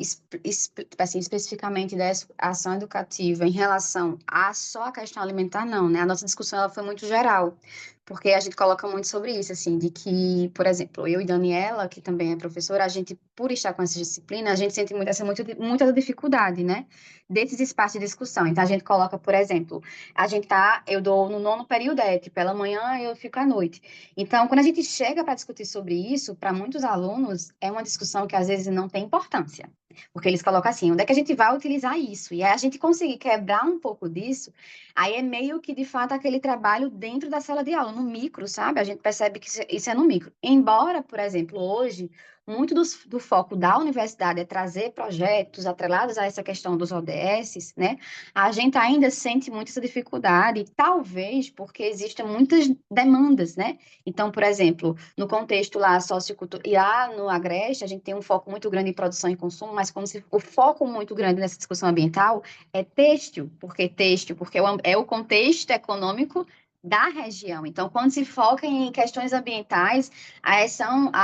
assim, especificamente dessa ação educativa em relação a só a questão alimentar, não, né? A nossa discussão ela foi muito geral, porque a gente coloca muito sobre isso, assim, de que, por exemplo, eu e Daniela, que também é professora, a gente, por estar com essa disciplina, a gente sente muita dificuldade, né? Desses espaços de discussão. Então, a gente coloca, por exemplo, eu dou no nono período, pela manhã eu fico à noite. Então, quando a gente chega para discutir sobre isso, para muitos alunos, é uma discussão que às vezes não tem importância. Porque eles colocam assim, onde é que a gente vai utilizar isso? E aí a gente conseguir quebrar um pouco disso, aí é meio que, de fato, aquele trabalho dentro da sala de aula, no micro, sabe? A gente percebe que isso é no micro. Embora, por exemplo, hoje, muito do foco da universidade é trazer projetos atrelados a essa questão dos ODS, né? A gente ainda sente muito essa dificuldade, talvez porque existem muitas demandas, né? Então, por exemplo, no contexto lá sociocultural, e lá no Agreste, a gente tem um foco muito grande em produção e consumo, mas como se o foco muito grande nessa discussão ambiental é têxtil, porque é o contexto econômico da região. Então, quando se foca em questões ambientais, a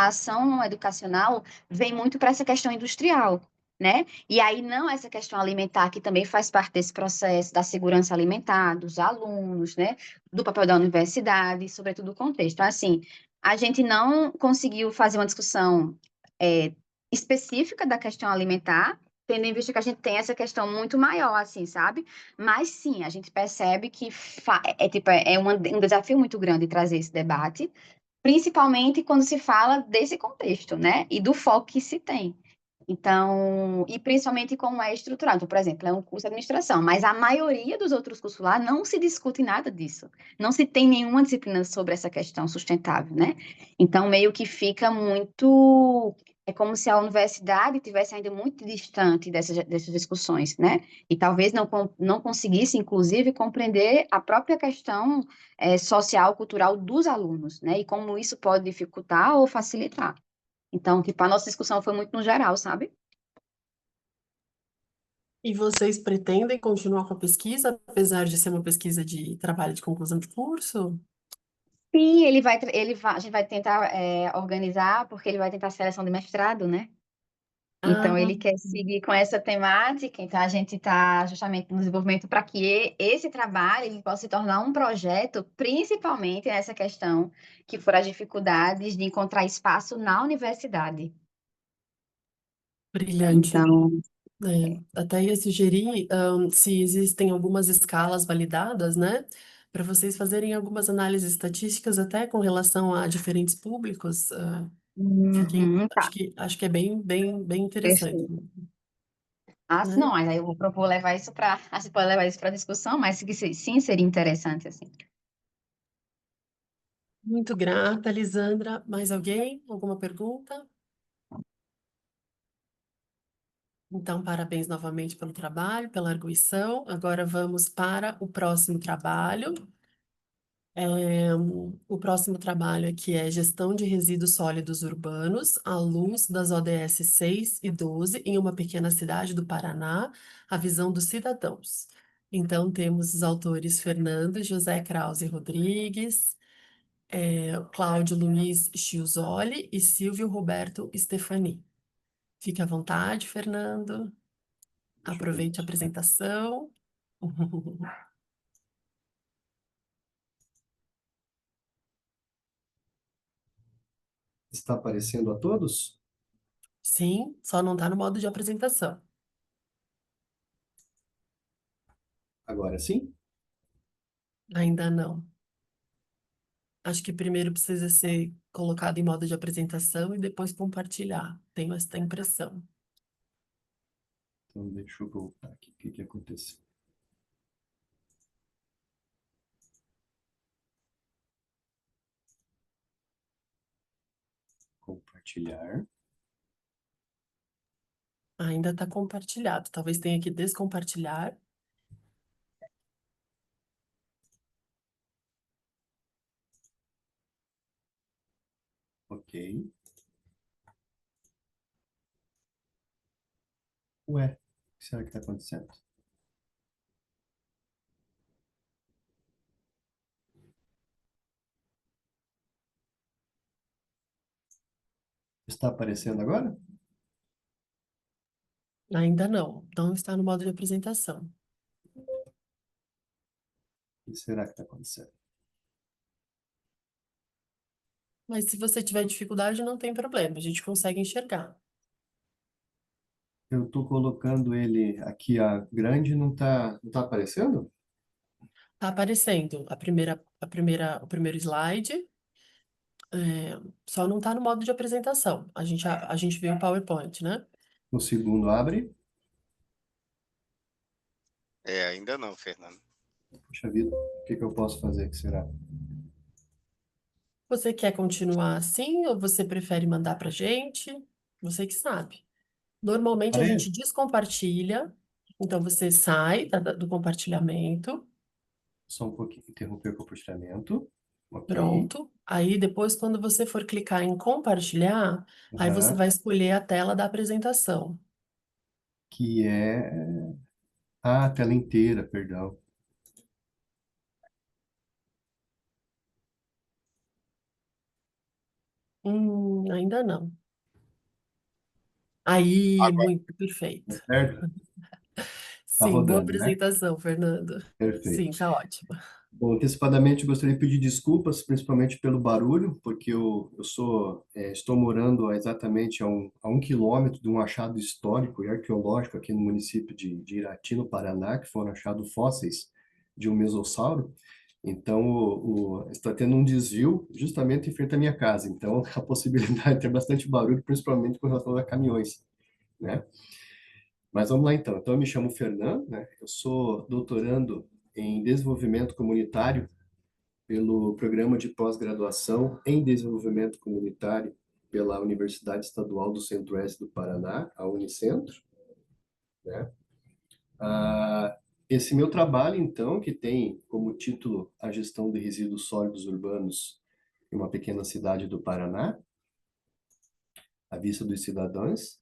ação educacional vem muito para essa questão industrial, né? E aí, não essa questão alimentar, que também faz parte desse processo da segurança alimentar, dos alunos, né? Do papel da universidade, sobretudo o contexto. Então, assim, a gente não conseguiu fazer uma discussão é, específica da questão alimentar, tendo em vista que a gente tem essa questão muito maior, assim, sabe? Mas sim, a gente percebe que um desafio muito grande trazer esse debate, principalmente quando se fala desse contexto, né? E do foco que se tem. Então, e principalmente como é estruturado. Então, por exemplo, é um curso de administração, mas a maioria dos outros cursos lá não se discute nada disso. Não se tem nenhuma disciplina sobre essa questão sustentável, né? Então, meio que fica muito. É como se a universidade tivesse ainda muito distante dessas discussões, né? E talvez não conseguisse, inclusive, compreender a própria questão social, cultural dos alunos, né? E como isso pode dificultar ou facilitar. Então, tipo, a nossa discussão foi muito no geral, sabe? E vocês pretendem continuar com a pesquisa, apesar de ser uma pesquisa de trabalho de conclusão de curso? Sim, a gente vai tentar organizar, porque ele vai tentar a seleção de mestrado, né? Então, Ah, ele quer seguir com essa temática, então a gente está justamente no desenvolvimento para que esse trabalho ele possa se tornar um projeto, principalmente nessa questão que foram as dificuldades de encontrar espaço na universidade. brilhante. Então, Até ia sugerir, se existem algumas escalas validadas, né, para vocês fazerem algumas análises estatísticas até com relação a diferentes públicos, uhum, tá, acho que é bem interessante. perfeito. Ah, né? não, mas aí eu vou levar isso para. A gente pode levar isso para discussão, mas sim, seria interessante, assim. Muito grata, Lisandra. Mais alguém? Alguma pergunta? Então, parabéns novamente pelo trabalho, pela arguição. Agora vamos para o próximo trabalho. O próximo trabalho aqui é Gestão de Resíduos Sólidos Urbanos, à luz das ODS 6 e 12, em uma pequena cidade do Paraná, a visão dos cidadãos. Então, temos os autores Fernando José Krause Rodrigues, Cláudio Luiz Chiusoli e Silvio Roberto Stefani. Fique à vontade, Fernando. Deixa eu ver. Aproveite a apresentação. Está aparecendo a todos? Sim, só não está no modo de apresentação. Agora sim? Ainda não. Acho que primeiro precisa ser colocado em modo de apresentação e depois compartilhar. Tenho esta impressão. Então, deixa eu voltar aqui. O que que aconteceu? Compartilhar. Ainda está compartilhado. Talvez tenha que descompartilhar. Ok. Ué, o que será que está acontecendo? Está aparecendo agora? Ainda não. Não está no modo de apresentação. O que será que está acontecendo? Mas se você tiver dificuldade, não tem problema. A gente consegue enxergar. Eu estou colocando ele aqui, a grande, não tá aparecendo? Está aparecendo o primeiro slide. Só não está no modo de apresentação. A gente vê o PowerPoint, né? No segundo abre. Ainda não, Fernando. Puxa vida, o que que eu posso fazer? Que será? Você quer continuar assim ou você prefere mandar para gente? Você que sabe. Normalmente a Parece. gente descompartilha, então você sai do compartilhamento, Só um pouquinho, interromper o compartilhamento. Ok. pronto. Aí depois, quando você for clicar em compartilhar, aí você Aham. vai escolher a tela da apresentação. Que é. Ah, a tela inteira, perdão. Ainda não. Aí, Agora, muito perfeito. Tá certo? Tá Sim, boa rodando, né? apresentação, Fernando. Sim, Perfeito. tá ótimo. Bom, antecipadamente, eu gostaria de pedir desculpas, principalmente pelo barulho, porque estou morando exatamente a um quilômetro de um achado histórico e arqueológico aqui no município de Irati, no Paraná, que foram achados fósseis de um mesossauro. Então, está tendo um desvio justamente em frente à minha casa. Então, a possibilidade de ter bastante barulho, principalmente com relação a caminhões, né? Mas vamos lá então. Então, eu me chamo Fernando, né? Eu sou doutorando em desenvolvimento comunitário pelo Programa de Pós-Graduação em Desenvolvimento Comunitário pela Universidade Estadual do Centro-Oeste do Paraná, a Unicentro, né? Esse meu trabalho, então, que tem como título a gestão de resíduos sólidos urbanos em uma pequena cidade do Paraná, à vista dos cidadãos,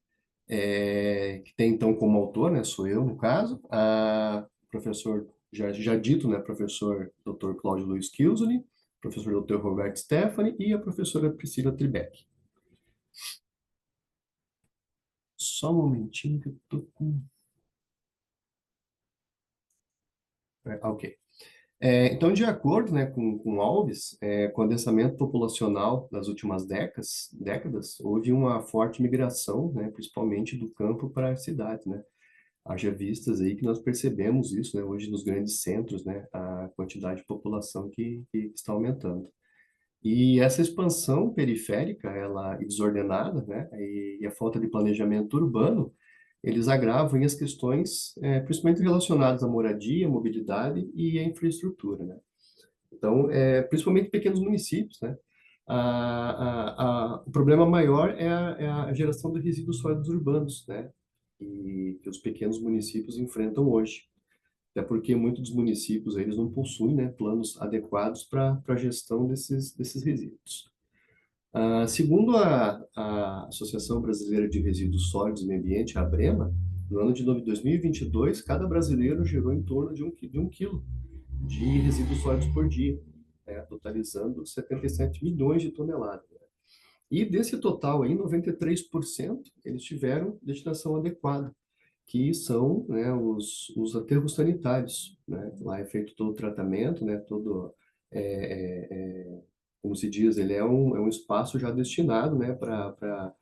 que tem então como autor, né, sou eu no caso, a professor já dito, né, professor Dr. Cláudio Luiz Chiusoli, professor Dr. Roberto Stefani e a professora Priscila Tribeck. Só um momentinho que eu tô com... ok. Então, de acordo, né, com Alves, com o adensamento populacional das últimas décadas, houve uma forte migração, né, principalmente do campo para a cidade, né? Haja vistas aí que nós percebemos isso, né, hoje nos grandes centros, né, a quantidade de população que está aumentando. E essa expansão periférica, ela desordenada, né, e a falta de planejamento urbano, eles agravam as questões, principalmente relacionadas à moradia, mobilidade e à infraestrutura, né? Então, principalmente pequenos municípios, né? O problema maior é a geração de resíduos sólidos urbanos, né? E que os pequenos municípios enfrentam hoje. Até porque muitos dos municípios eles não possuem, né, planos adequados para a gestão desses resíduos. Segundo a Associação Brasileira de Resíduos Sólidos e Meio Ambiente, a ABREMA, no ano de 2022, cada brasileiro gerou em torno de um quilo de resíduos sólidos por dia, né, totalizando 77 milhões de toneladas. E desse total aí, 93% eles tiveram destinação adequada, que são, né, os aterros sanitários, né? Lá é feito todo o tratamento, né, todo, é, é, é, como se diz, ele é um espaço já destinado, né, para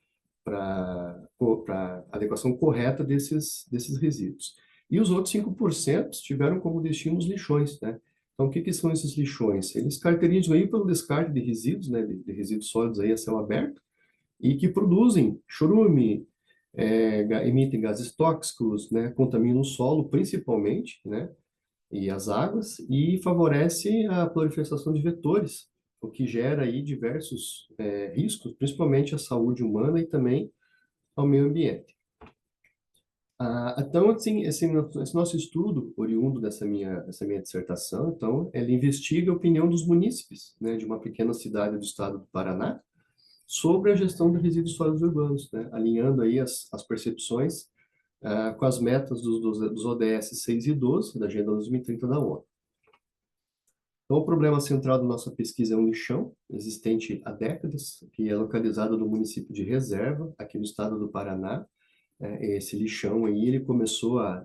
adequação correta desses resíduos. E os outros 5% tiveram como destino os lixões, né? Então, o que são esses lixões? Eles caracterizam aí pelo descarte de resíduos, né, de resíduos sólidos aí a céu aberto, e que produzem chorume, emitem gases tóxicos, né, contaminam o solo principalmente, né, e as águas, e favorece a proliferação de vetores, o que gera aí diversos riscos, principalmente à saúde humana e também ao meio ambiente. Então, assim, esse nosso estudo, oriundo dessa minha dissertação, então, ele investiga a opinião dos munícipes, né, de uma pequena cidade do estado do Paraná, sobre a gestão de resíduos sólidos urbanos, né, alinhando aí as percepções com as metas dos ODS 6 e 12, da Agenda 2030 da ONU. Então, o problema central da nossa pesquisa é um lixão, existente há décadas, que é localizado no município de Reserva, aqui no estado do Paraná. Esse lixão aí, ele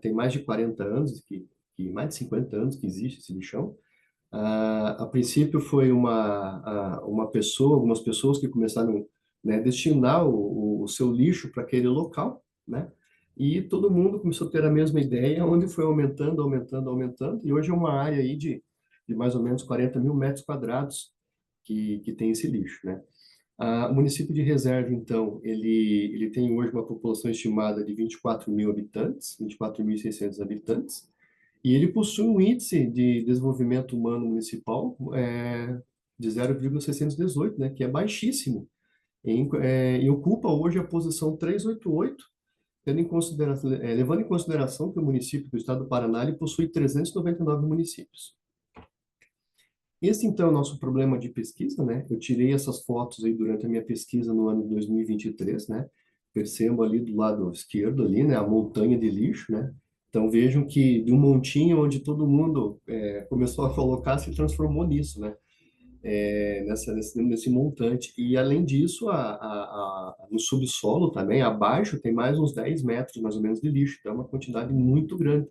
tem mais de 40 anos, mais de 50 anos que existe esse lixão. A princípio foi algumas pessoas que começaram, né, destinar o seu lixo para aquele local, né? E todo mundo começou a ter a mesma ideia, onde foi aumentando, aumentando, aumentando, e hoje é uma área aí de mais ou menos 40 mil metros quadrados que tem esse lixo, né? O município de Reserva, então, ele tem hoje uma população estimada de 24 mil habitantes, 24.600 habitantes, e ele possui um índice de desenvolvimento humano municipal de 0,618, né, que é baixíssimo, e ocupa hoje a posição 388, levando em consideração que o município do estado do Paraná ele possui 399 municípios. Esse, então, é o nosso problema de pesquisa, né? Eu tirei essas fotos aí durante a minha pesquisa no ano de 2023, né? Percebo ali do lado esquerdo ali, né? A montanha de lixo, né? Então, vejam que de um montinho onde todo mundo começou a colocar, se transformou nisso, né? Nesse montante. E, além disso, no subsolo também, abaixo, tem mais uns 10 metros, mais ou menos, de lixo. Então, é uma quantidade muito grande.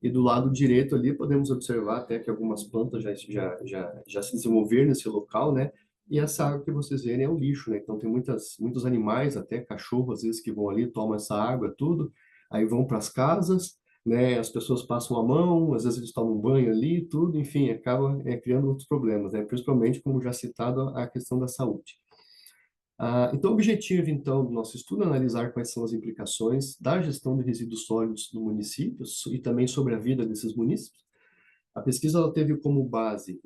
E do lado direito ali podemos observar até que algumas plantas já se desenvolveram nesse local, né? E essa água que vocês verem é o lixo, né? Então tem muitos animais, até cachorro às vezes que vão ali, tomam essa água, tudo, aí vão para as casas, né? As pessoas passam a mão, às vezes eles tomam banho ali, tudo, enfim, acaba criando outros problemas, né? Principalmente, como já citado, a questão da saúde. Então, o objetivo, então, do nosso estudo é analisar quais são as implicações da gestão de resíduos sólidos no município e também sobre a vida desses munícipes. A pesquisa ela teve como base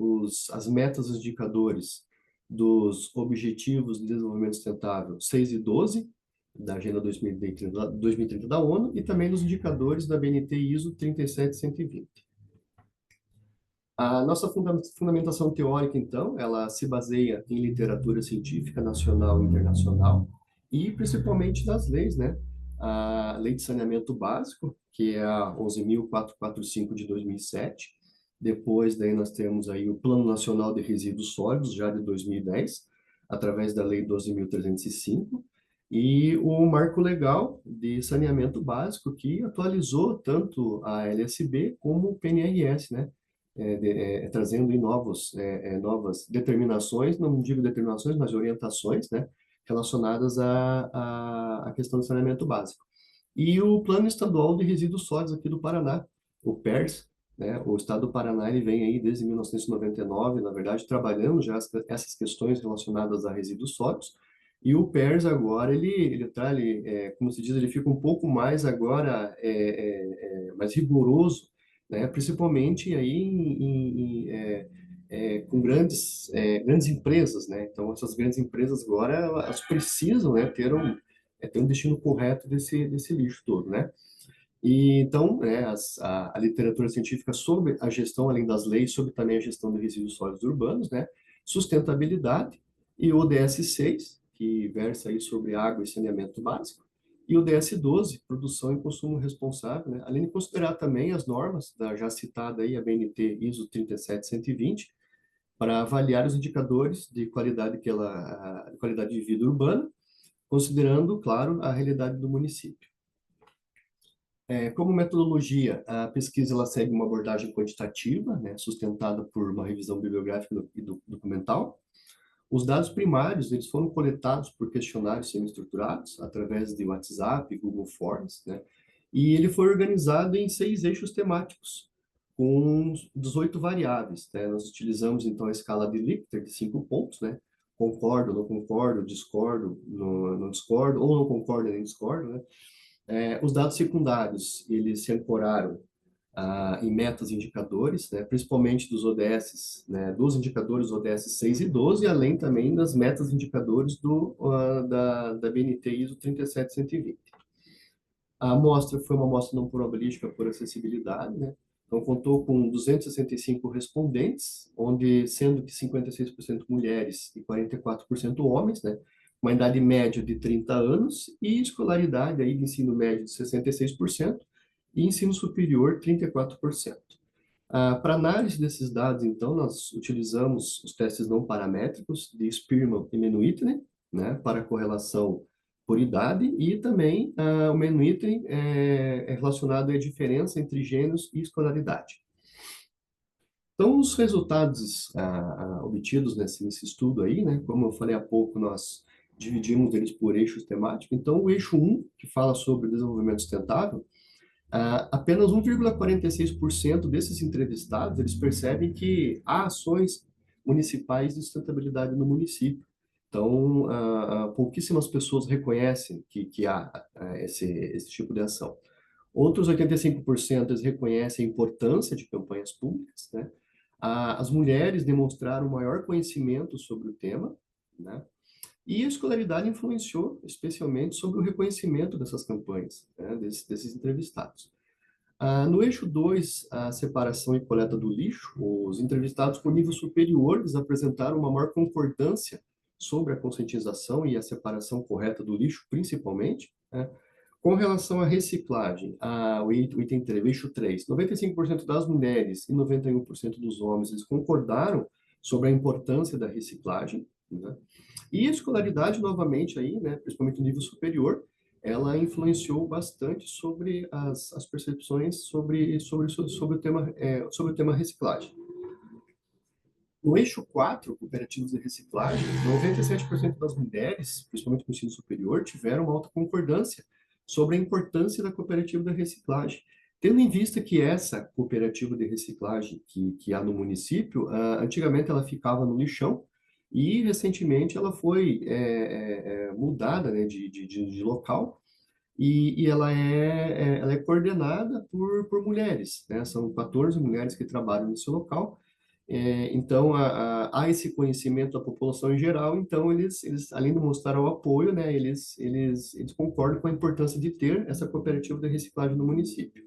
as metas e os indicadores dos Objetivos de Desenvolvimento Sustentável 6 e 12, da Agenda 2030 da ONU, e também dos indicadores da BNT ISO 37120. A nossa fundamentação teórica, então, ela se baseia em literatura científica nacional e internacional e principalmente nas leis, né? A Lei de Saneamento Básico, que é a 11.445 de 2007. Depois, daí nós temos aí o Plano Nacional de Resíduos Sólidos, já de 2010, através da Lei 12.305, e o Marco Legal de Saneamento Básico, que atualizou tanto a LSB como o PNRS, né? Trazendo em novas determinações, não digo determinações, mas orientações, né, relacionadas à questão do saneamento básico. E o Plano Estadual de Resíduos Sólidos aqui do Paraná, o PERS, né, o estado do Paraná ele vem aí desde 1999, na verdade, trabalhando já essas questões relacionadas a resíduos sólidos, E o PERS agora, como se diz, ele fica um pouco mais agora, mais rigoroso, né? Principalmente aí com grandes empresas, né? Então, essas grandes empresas agora, elas precisam, né, ter um destino correto desse lixo todo, né? E então, né, a literatura científica sobre a gestão, além das leis, sobre também a gestão de resíduos sólidos urbanos, né, sustentabilidade, e o ODS 6, que versa aí sobre água e saneamento básico, e o DS 12, produção e consumo responsável, né, além de considerar também as normas da já citada aí, a BNT ISO 37120, para avaliar os indicadores de qualidade, de qualidade de vida urbana, considerando, claro, a realidade do município. Como metodologia, a pesquisa ela segue uma abordagem quantitativa, né, sustentada por uma revisão bibliográfica e documental. Os dados primários eles foram coletados por questionários semi-estruturados, através de WhatsApp, Google Forms, né, e ele foi organizado em 6 eixos temáticos, com 18 variáveis, né. Nós utilizamos, então, a escala de Likert, de 5 pontos, né, concordo, não concordo, discordo, não discordo, ou não concordo nem discordo, né. Os dados secundários, eles se ancoraram em metas e indicadores, né, principalmente dos ODS, né, dos indicadores ODS 6 e 12, além também das metas e indicadores da BNT ISO 37120. A amostra foi uma amostra não probabilística por acessibilidade, né, então contou com 265 respondentes, onde sendo que 56% mulheres e 44% homens, né, uma idade média de 30 anos e escolaridade aí de ensino médio de 66% e ensino superior 34%. Para análise desses dados, então, nós utilizamos os testes não paramétricos de Spearman e Menuitten, né, para correlação por idade, e também o Menuitten é relacionado à diferença entre gêneros e escolaridade. Então, os resultados obtidos nesse estudo aí, né, como eu falei há pouco, nós dividimos eles por eixos temáticos. Então, o eixo 1, que fala sobre desenvolvimento sustentável, apenas 1,46% desses entrevistados, eles percebem que há ações municipais de sustentabilidade no município. Então, pouquíssimas pessoas reconhecem que há esse tipo de ação. Outros 85% eles reconhecem a importância de campanhas públicas, né? As mulheres demonstraram maior conhecimento sobre o tema, né? E a escolaridade influenciou especialmente sobre o reconhecimento dessas campanhas, né, desses entrevistados. No eixo 2, a separação e coleta do lixo, os entrevistados com nível superior eles apresentaram uma maior concordância sobre a conscientização e a separação correta do lixo, principalmente, né? Com relação à reciclagem, o item 3, o eixo 3, 95% das mulheres e 91% dos homens eles concordaram sobre a importância da reciclagem, né? E a escolaridade, novamente, aí, né, principalmente no nível superior, ela influenciou bastante sobre as percepções sobre o tema reciclagem. No eixo 4, cooperativos de reciclagem, 97% das mulheres, principalmente no ensino superior, tiveram uma alta concordância sobre a importância da cooperativa de reciclagem. Tendo em vista que essa cooperativa de reciclagem que há no município, antigamente ela ficava no lixão, e recentemente ela foi mudada, né, de local, e ela é coordenada por mulheres, né? São 14 mulheres que trabalham nesse local. Então, há esse conhecimento da população em geral, então eles além de mostrar o apoio, né, eles concordam com a importância de ter essa cooperativa de reciclagem no município.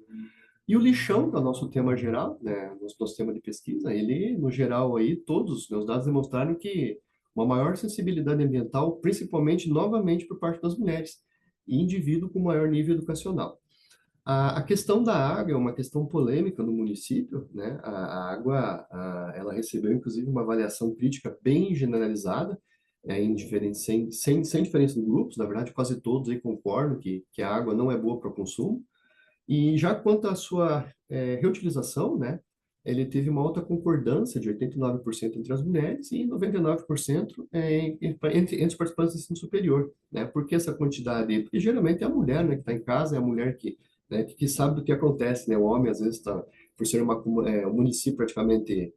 E o lixão, que é o nosso tema geral, né, nosso tema de pesquisa, ele, no geral, aí, todos, né, os dados demonstraram que uma maior sensibilidade ambiental, principalmente, novamente, por parte das mulheres, e indivíduo com maior nível educacional. A questão da água é uma questão polêmica no município, né? A água, ela recebeu, inclusive, uma avaliação crítica bem generalizada, sem diferença de grupos, na verdade, quase todos aí concordam que a água não é boa para o consumo. E já quanto à sua reutilização, né? Ele teve uma alta concordância de 89% entre as mulheres e 99% entre os participantes do ensino superior, né? Por que essa quantidade? Porque geralmente é a mulher, né, que está em casa, é a mulher que sabe do que acontece, né? O homem, às vezes, por ser um município praticamente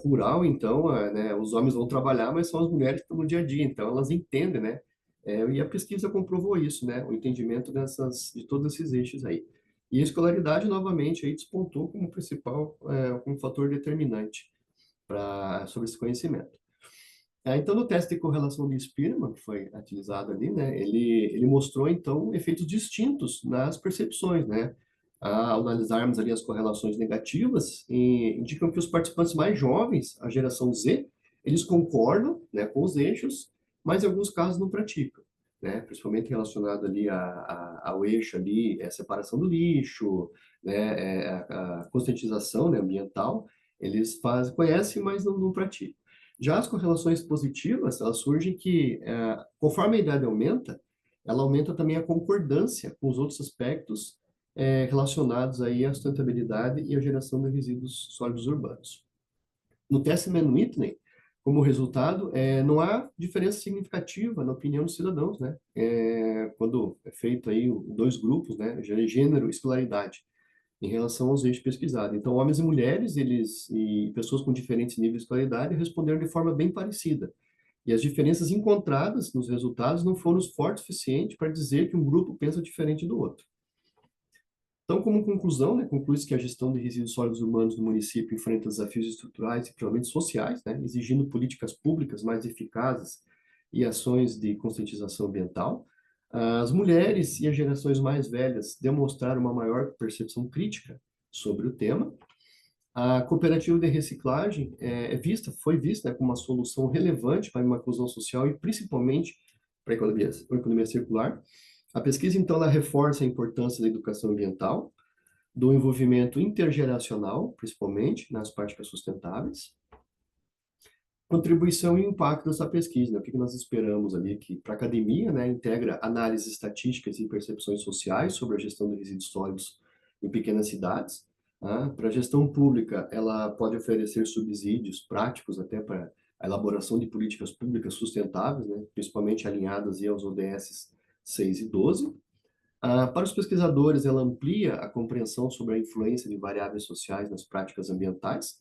rural, então, né, os homens vão trabalhar, mas são as mulheres que estão no dia a dia, então elas entendem, né? E a pesquisa comprovou isso, né? O entendimento de todos esses eixos aí. E a escolaridade, novamente, aí despontou como principal, como fator determinante sobre esse conhecimento. Então, no teste de correlação de Spearman, que foi utilizado ali, né, ele mostrou, então, efeitos distintos nas percepções, né? Ao analisarmos ali as correlações negativas, indicam que os participantes mais jovens, a geração Z, eles concordam, né, com os eixos, mas em alguns casos não praticam, né? Principalmente relacionado ali ao eixo ali, separação do lixo, né, a conscientização, né, ambiental, eles conhecem, mas não praticam. Já as correlações positivas, elas surgem que, conforme a idade aumenta, ela aumenta também a concordância com os outros aspectos relacionados aí à sustentabilidade e à geração de resíduos sólidos urbanos. No teste Mann-Whitney, como resultado, não há diferença significativa na opinião dos cidadãos, né? Quando é feito aí dois grupos, né? Gênero e escolaridade em relação aos eixos pesquisados. Então, homens e mulheres, e pessoas com diferentes níveis de escolaridade responderam de forma bem parecida. E as diferenças encontradas nos resultados não foram fortes o suficiente para dizer que um grupo pensa diferente do outro. Então, como conclusão, né, conclui-se que a gestão de resíduos sólidos urbanos no município enfrenta desafios estruturais e principalmente sociais, né, exigindo políticas públicas mais eficazes e ações de conscientização ambiental. As mulheres e as gerações mais velhas demonstraram uma maior percepção crítica sobre o tema. A cooperativa de reciclagem foi vista, né, como uma solução relevante para uma inclusão social e principalmente para a economia circular. A pesquisa, então, ela reforça a importância da educação ambiental, do envolvimento intergeracional, principalmente nas práticas sustentáveis, contribuição e impacto dessa pesquisa, né? O que nós esperamos ali? Que para a academia, né, integra análises estatísticas e percepções sociais sobre a gestão de resíduos sólidos em pequenas cidades. Né? Para a gestão pública, ela pode oferecer subsídios práticos até para a elaboração de políticas públicas sustentáveis, né, principalmente alinhadas aí aos ODS 6 e 12. Para os pesquisadores, ela amplia a compreensão sobre a influência de variáveis sociais nas práticas ambientais.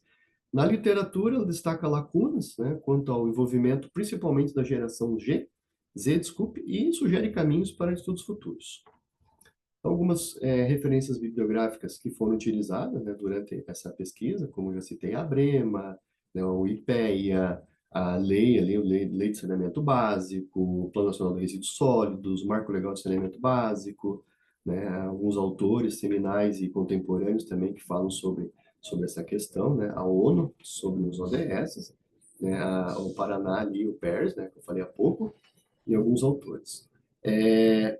Na literatura, ela destaca lacunas, né, quanto ao envolvimento principalmente da geração Z, desculpe, e sugere caminhos para estudos futuros. Então, algumas referências bibliográficas que foram utilizadas, né, durante essa pesquisa, como já citei, a Brema, né, o IPEA, a lei de saneamento básico, o Plano Nacional de Resíduos Sólidos, o Marco Legal de Saneamento Básico, né, alguns autores seminais e contemporâneos também que falam sobre essa questão, né, a ONU sobre os ODS, né, o Paraná ali, o PERS, né, que eu falei há pouco, e alguns autores.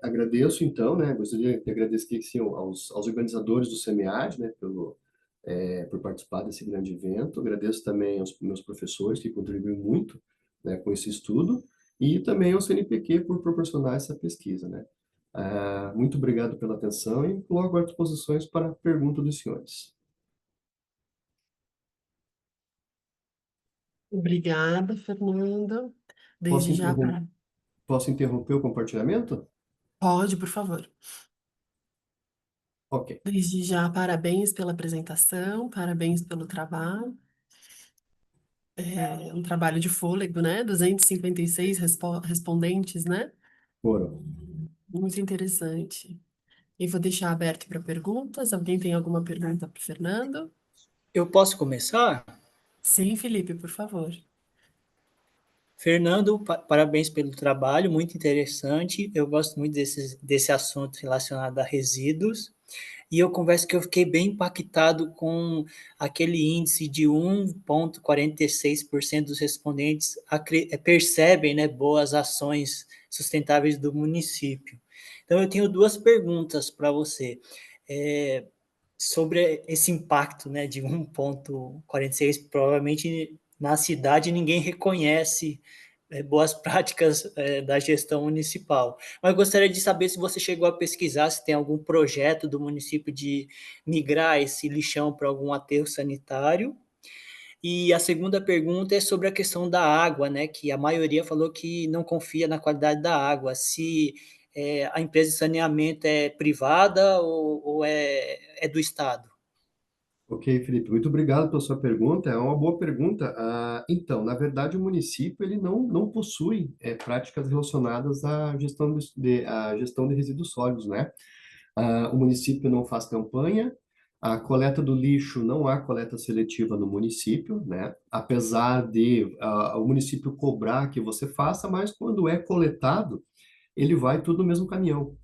Agradeço, então, né, gostaria de agradecer sim, aos organizadores do SEMEAD, né, por participar desse grande evento. Agradeço também aos meus professores, que contribuem muito, né, com esse estudo, e também ao CNPq por proporcionar essa pesquisa. Né. Muito obrigado pela atenção e coloco à disposição para a pergunta dos senhores. Obrigada, Fernando. Posso Desde já, Posso interromper o compartilhamento? pode, por favor. Ok. Desde já, parabéns pela apresentação, parabéns pelo trabalho. É um trabalho de fôlego, né? 256 respondentes, né? Foram. Muito interessante. E vou deixar aberto para perguntas. Alguém tem alguma pergunta para o Fernando? Eu posso começar? Sim, Felipe, por favor. Fernando, parabéns pelo trabalho, muito interessante. Eu gosto muito desse assunto relacionado a resíduos. E eu confesso que eu fiquei bem impactado com aquele índice de 1,46% dos respondentes percebem, né, boas ações sustentáveis do município. Então, eu tenho duas perguntas para você. Sobre esse impacto, né, de 1,46, provavelmente na cidade ninguém reconhece boas práticas da gestão municipal. Mas eu gostaria de saber se você chegou a pesquisar, se tem algum projeto do município de migrar esse lixão para algum aterro sanitário. E a segunda pergunta é sobre a questão da água, né, que a maioria falou que não confia na qualidade da água, se a empresa de saneamento é privada ou é do Estado. Ok, Felipe, muito obrigado pela sua pergunta. É uma boa pergunta. Então, na verdade, o município ele não possui práticas relacionadas à gestão de resíduos sólidos, né? O município não faz campanha, a coleta do lixo não há coleta seletiva no município, né? Apesar de o município cobrar que você faça, mas quando é coletado, ele vai tudo no mesmo caminhão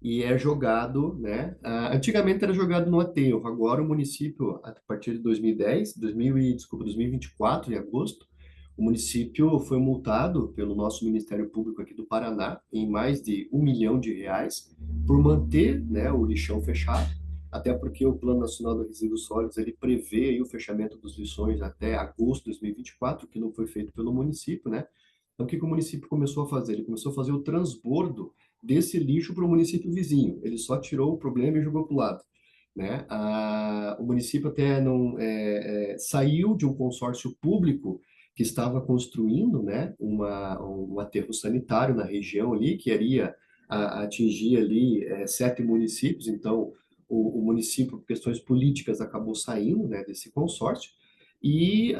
e é jogado, né? Antigamente era jogado no aterro, agora o município, a partir de 2010, 2024, em agosto, o município foi multado pelo nosso Ministério Público aqui do Paraná em mais de R$ 1 milhão por manter, né, o lixão fechado, até porque o Plano Nacional de Resíduos Sólidos ele prevê aí o fechamento dos lixões até agosto de 2024, que não foi feito pelo município, né? Então, o que que o município começou a fazer? Ele começou a fazer o transbordo desse lixo para o município vizinho. Ele só tirou o problema e jogou para o lado, né? O município até não saiu de um consórcio público que estava construindo, né, um aterro sanitário na região ali, que iria atingir ali 7 municípios. Então, o município, por questões políticas, acabou saindo, né, desse consórcio. E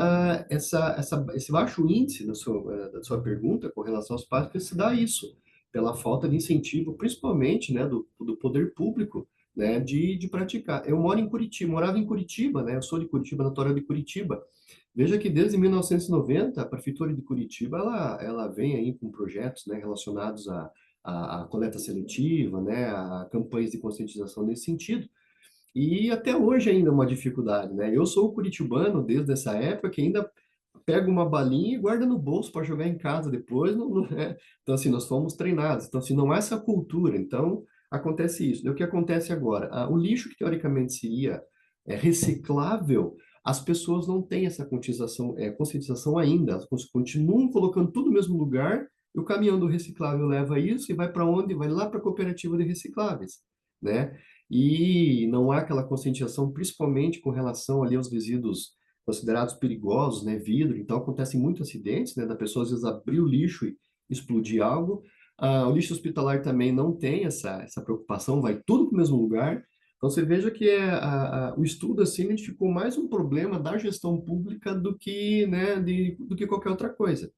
esse baixo índice da sua pergunta com relação aos parques se dá isso, pela falta de incentivo, principalmente, né, do poder público, né, de praticar. Eu moro em Curitiba, morava em Curitiba, né, eu sou de Curitiba, natural de Curitiba. Veja que desde 1990, a Prefeitura de Curitiba, ela vem aí com projetos, né, relacionados à coleta seletiva, né, a campanhas de conscientização nesse sentido, e até hoje ainda é uma dificuldade, né? Eu sou curitibano desde essa época que ainda pega uma balinha e guarda no bolso para jogar em casa depois, não é? Então, assim, nós fomos treinados. Então, assim, não há essa cultura. Então, acontece isso. E o que acontece agora? O lixo que teoricamente seria reciclável, as pessoas não têm essa conscientização ainda. Elas continuam colocando tudo no mesmo lugar e o caminhão do reciclável leva isso e vai para onde? Vai lá para a cooperativa de recicláveis, né? E não há aquela conscientização, principalmente com relação ali aos resíduos considerados perigosos, né, vidro. Então acontecem muitos acidentes, né, da pessoa às vezes abrir o lixo e explodir algo. O lixo hospitalar também não tem essa preocupação, vai tudo para o mesmo lugar. Então você veja que o estudo assim identificou mais um problema da gestão pública do que, né, do que qualquer outra coisa.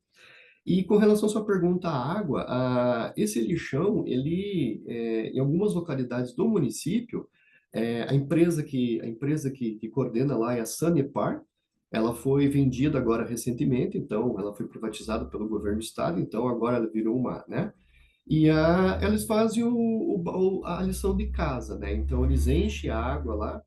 E com relação à sua pergunta à água, esse lixão, ele, em algumas localidades do município, a empresa que coordena lá é a Sanepar. Ela foi vendida agora recentemente, então ela foi privatizada pelo governo do estado, então agora ela virou uma, né? E eles fazem a lição de casa, né? Então eles enchem a água lá,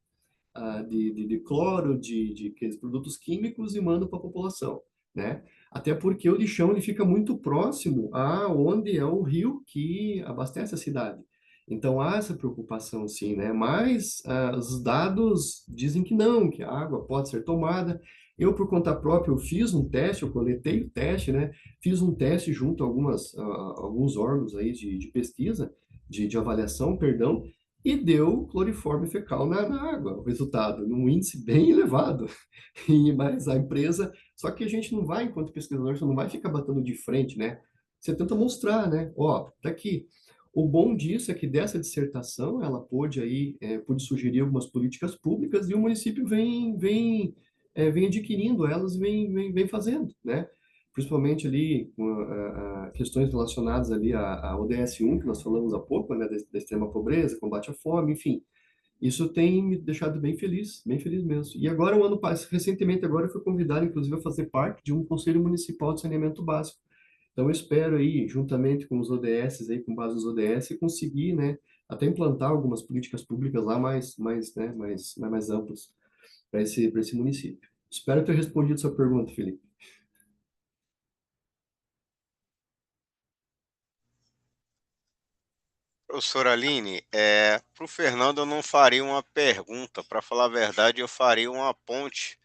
de cloro, de aqueles produtos químicos e mandam para a população, né? Até porque o lixão ele fica muito próximo a onde é o rio que abastece a cidade. Então há essa preocupação, sim, né? Mas os dados dizem que não, que a água pode ser tomada. Eu, por conta própria, eu fiz um teste, eu coletei o teste, né? Fiz um teste junto a alguns órgãos aí de pesquisa, de avaliação, perdão, e deu cloriforme fecal na água, o resultado, num índice bem elevado. Mas a empresa, só que a gente não vai, enquanto pesquisador, você não vai ficar batendo de frente, né? Você tenta mostrar, né? Ó, tá aqui. O bom disso é que dessa dissertação, ela pôde sugerir algumas políticas públicas e o município vem adquirindo elas e vem fazendo, né? Principalmente ali com questões relacionadas ali à ODS 1, que nós falamos há pouco, né, da extrema pobreza, combate à fome, enfim. Isso tem me deixado bem feliz mesmo. E agora, recentemente agora, eu fui convidado, inclusive, a fazer parte de um Conselho Municipal de Saneamento Básico. Então, eu espero aí, juntamente com os ODS, aí, com base nos ODS, conseguir, né, até implantar algumas políticas públicas lá mais amplas para esse município. Espero ter respondido sua pergunta, Felipe. Professora Aline, para o Fernando eu não faria uma pergunta, para falar a verdade, eu faria uma ponte.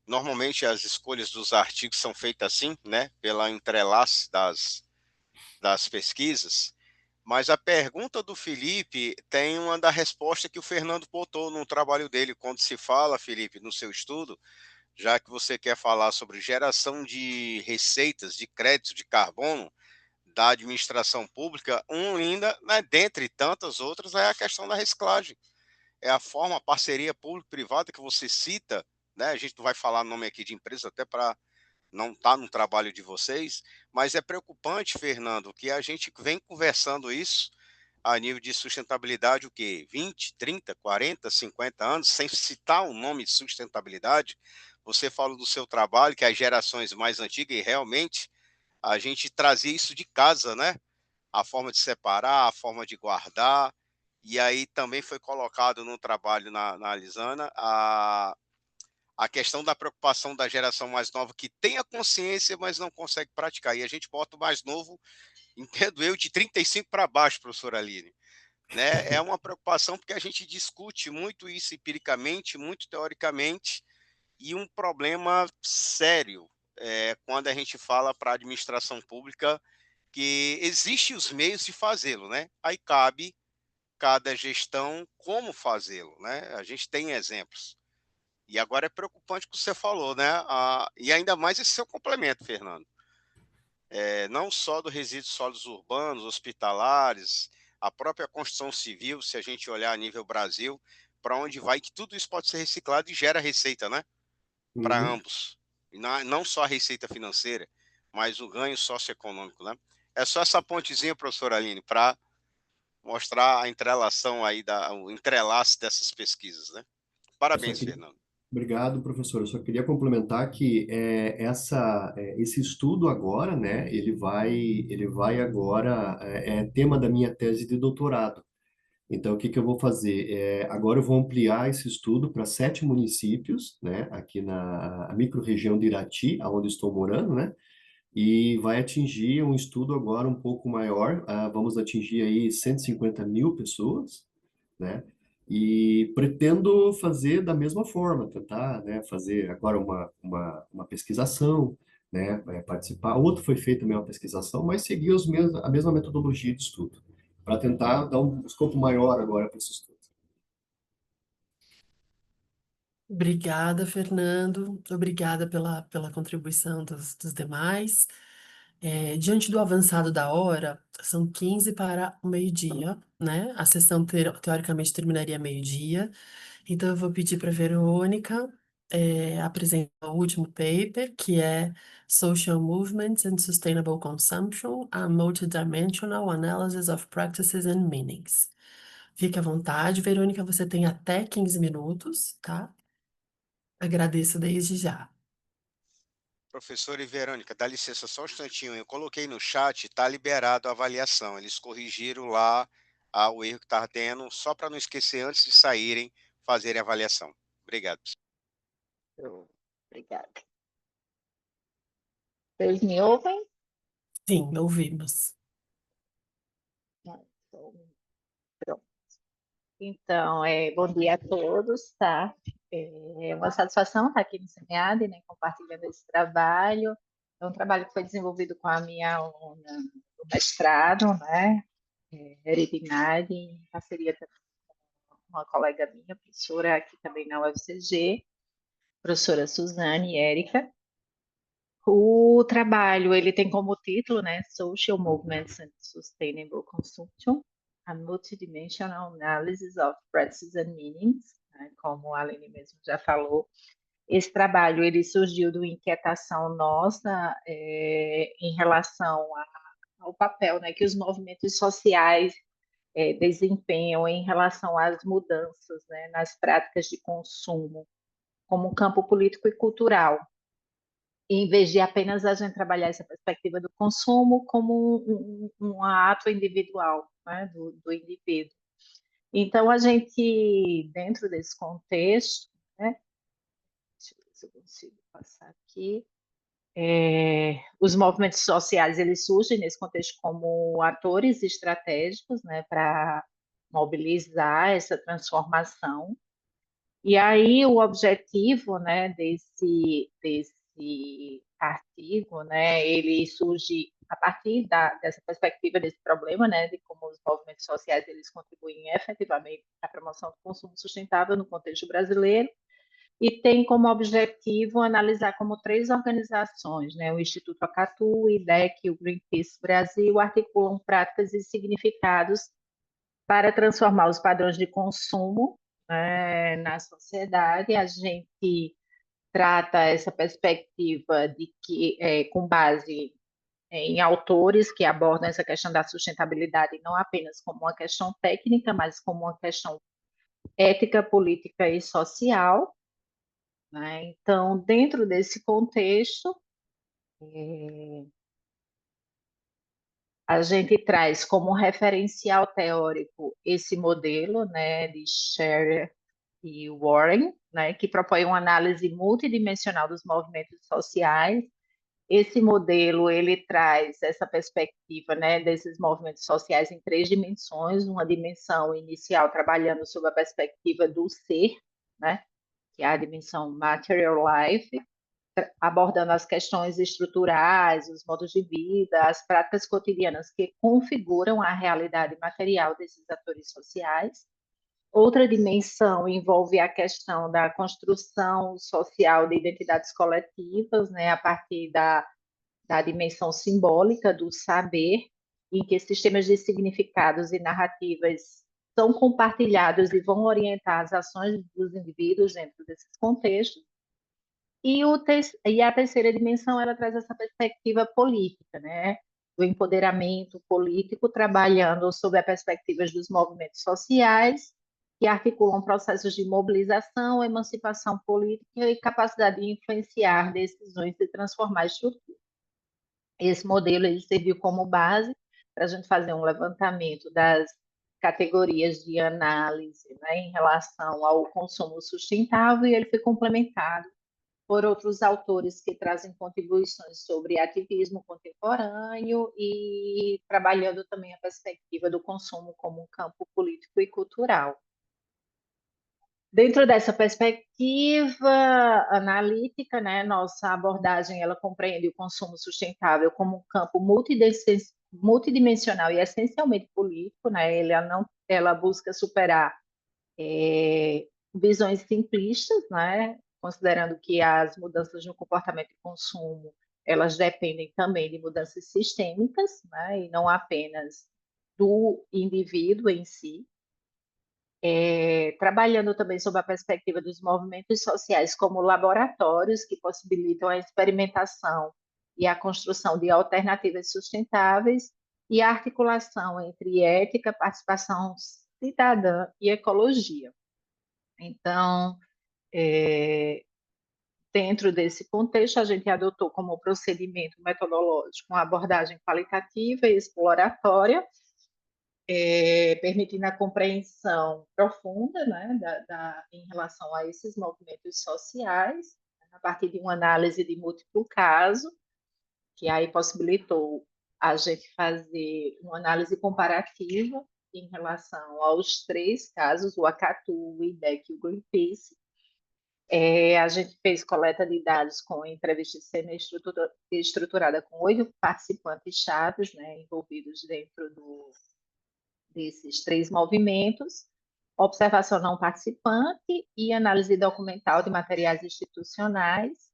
Normalmente as escolhas dos artigos são feitas assim, né, pela entrelace das pesquisas, mas a pergunta do Felipe tem uma da resposta que o Fernando botou no trabalho dele, quando se fala, Felipe, no seu estudo, já que você quer falar sobre geração de receitas de crédito de carbono da administração pública, ainda, né, dentre tantas outras, é a questão da reciclagem. é a forma, a parceria público-privada que você cita, né? A gente não vai falar nome aqui de empresa, até para não estar no trabalho de vocês, mas é preocupante, Fernando, que a gente vem conversando isso a nível de sustentabilidade, o quê? 20, 30, 40, 50 anos, sem citar o nome de sustentabilidade. Você fala do seu trabalho, que as gerações mais antigas, e realmente a gente trazia isso de casa, né? A forma de separar, a forma de guardar, e aí também foi colocado no trabalho na Lisana a questão da preocupação da geração mais nova que tem a consciência, mas não consegue praticar. E a gente bota o mais novo, entendo eu, de 35 para baixo, professora Aline. Né? É uma preocupação porque a gente discute muito isso empiricamente, muito teoricamente, e um problema sério quando a gente fala para a administração pública que existem os meios de fazê-lo, né? Aí cabe cada gestão como fazê-lo, né? A gente tem exemplos. E agora é preocupante o que você falou, né? E ainda mais esse seu complemento, Fernando. Não só do resíduos sólidos urbanos, hospitalares, a própria construção civil, se a gente olhar a nível Brasil, para onde vai, que tudo isso pode ser reciclado e gera receita, né? Para Uhum. ambos. E não só a receita financeira, mas o ganho socioeconômico, né? É só essa pontezinha, professora Aline, para mostrar a entrelação aí, o entrelaço dessas pesquisas, né? Eu só Parabéns, queria... Fernando. Obrigado, professor. Eu só queria complementar que esse estudo agora, né, ele vai agora, é tema da minha tese de doutorado. Então, o que que eu vou fazer? Agora eu vou ampliar esse estudo para 7 municípios, né, aqui na microrregião de Irati, onde estou morando, né, e vai atingir um estudo agora um pouco maior. Vamos atingir aí 150 mil pessoas, né? E pretendo fazer da mesma forma, tentar, né, fazer agora uma pesquisação, né, participar. Outro foi feito também uma pesquisação, mas seguir a mesma metodologia de estudo, para tentar dar um escopo maior agora para esse estudo. Obrigada, Fernando. Obrigada pela contribuição dos demais. Diante do avançado da hora, são 15 para o meio-dia, né? A sessão teoricamente terminaria meio-dia. Então, eu vou pedir para a Verônica apresentar o último paper, que é Social Movements and Sustainable Consumption, a Multidimensional Analysis of Practices and Meanings. Fique à vontade, Verônica, você tem até 15 minutos, tá? Agradeço desde já. Professora e Verônica, dá licença só um instantinho. Eu coloquei no chat, está liberado a avaliação. Eles corrigiram lá o erro que estava tendo, só para não esquecer antes de saírem, fazerem a avaliação. Obrigado. Obrigada. Vocês me ouvem? Sim, ouvimos. Pronto. Então, bom dia a todos, tá? É uma satisfação estar aqui no SEMEAD, né, compartilhando esse trabalho. É um trabalho que foi desenvolvido com a minha aluna do mestrado, né, Eridinari, em parceria também com uma colega minha, professora aqui também na UFCG, professora Suzane e Érica. O trabalho, ele tem como título, né, Social Movements and Sustainable Consumption, a Multidimensional Analysis of Practices and Meanings, né, como a Aline mesmo já falou. Esse trabalho, ele surgiu de uma inquietação nossa em relação ao papel, né, que os movimentos sociais desempenham em relação às mudanças, né, nas práticas de consumo, como campo político e cultural, em vez de apenas a gente trabalhar essa perspectiva do consumo como um ato individual, né, do indivíduo. Então, a gente, dentro desse contexto, né, deixa eu ver se eu consigo passar aqui, os movimentos sociais, eles surgem nesse contexto como atores estratégicos, né, para mobilizar essa transformação. E aí o objetivo, né, desse artigo, né, ele surge a partir dessa perspectiva desse problema, né, de como os movimentos sociais eles contribuem efetivamente para a promoção do consumo sustentável no contexto brasileiro, e tem como objetivo analisar como 3 organizações, né, o Instituto Acatu, o IDEC e o Greenpeace Brasil, articulam práticas e significados para transformar os padrões de consumo né, na sociedade. A gente trata essa perspectiva de que, com base em autores que abordam essa questão da sustentabilidade não apenas como uma questão técnica, mas como uma questão ética, política e social, né? Então, dentro desse contexto, a gente traz como referencial teórico esse modelo, né, de Scherer e Warren, né, que propõe uma análise multidimensional dos movimentos sociais. Esse modelo ele traz essa perspectiva, né, desses movimentos sociais em 3 dimensões, uma dimensão inicial trabalhando sob a perspectiva do ser, né, que é a dimensão material life, abordando as questões estruturais, os modos de vida, as práticas cotidianas que configuram a realidade material desses atores sociais. Outra dimensão envolve a questão da construção social de identidades coletivas, né, a partir da dimensão simbólica do saber, em que sistemas de significados e narrativas são compartilhados e vão orientar as ações dos indivíduos dentro desses contextos. E a terceira dimensão, ela traz essa perspectiva política, né? Do empoderamento político, trabalhando sob as perspectivas dos movimentos sociais, que articulam processos de mobilização, emancipação política e capacidade de influenciar decisões e transformar estruturas. Esse modelo ele serviu como base para a gente fazer um levantamento das categorias de análise, né, em relação ao consumo sustentável, e ele foi complementado por outros autores que trazem contribuições sobre ativismo contemporâneo e trabalhando também a perspectiva do consumo como um campo político e cultural. Dentro dessa perspectiva analítica, né, nossa abordagem ela compreende o consumo sustentável como um campo multidimensional e essencialmente político, né? Ela busca superar visões simplistas, né? Considerando que as mudanças no comportamento de consumo elas dependem também de mudanças sistêmicas, né? E não apenas do indivíduo em si. Trabalhando também sob a perspectiva dos movimentos sociais como laboratórios que possibilitam a experimentação e a construção de alternativas sustentáveis e a articulação entre ética, participação cidadã e ecologia. Então, dentro desse contexto, a gente adotou como procedimento metodológico uma abordagem qualitativa e exploratória, permitindo a compreensão profunda, né, em relação a esses movimentos sociais, a partir de uma análise de múltiplo caso, que aí possibilitou a gente fazer uma análise comparativa em relação aos 3 casos, o Acatu, o IDEC e o Greenpeace. A gente fez coleta de dados com entrevista estruturada com 8 participantes chaves, né, envolvidos dentro desses 3 movimentos, observação não participante e análise documental de materiais institucionais.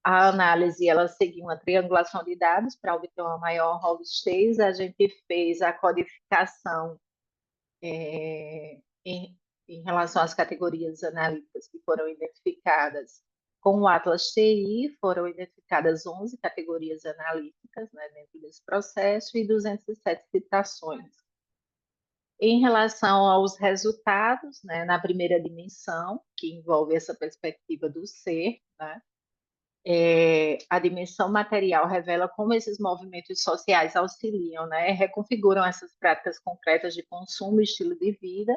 A análise ela seguiu uma triangulação de dados para obter uma maior robustez. A gente fez a codificação em relação às categorias analíticas que foram identificadas com o Atlas TI, foram identificadas 11 categorias analíticas, né, dentro desse processo e 207 citações. Em relação aos resultados, né, na primeira dimensão, que envolve essa perspectiva do ser, né, a dimensão material revela como esses movimentos sociais auxiliam, né, reconfiguram essas práticas concretas de consumo e estilo de vida,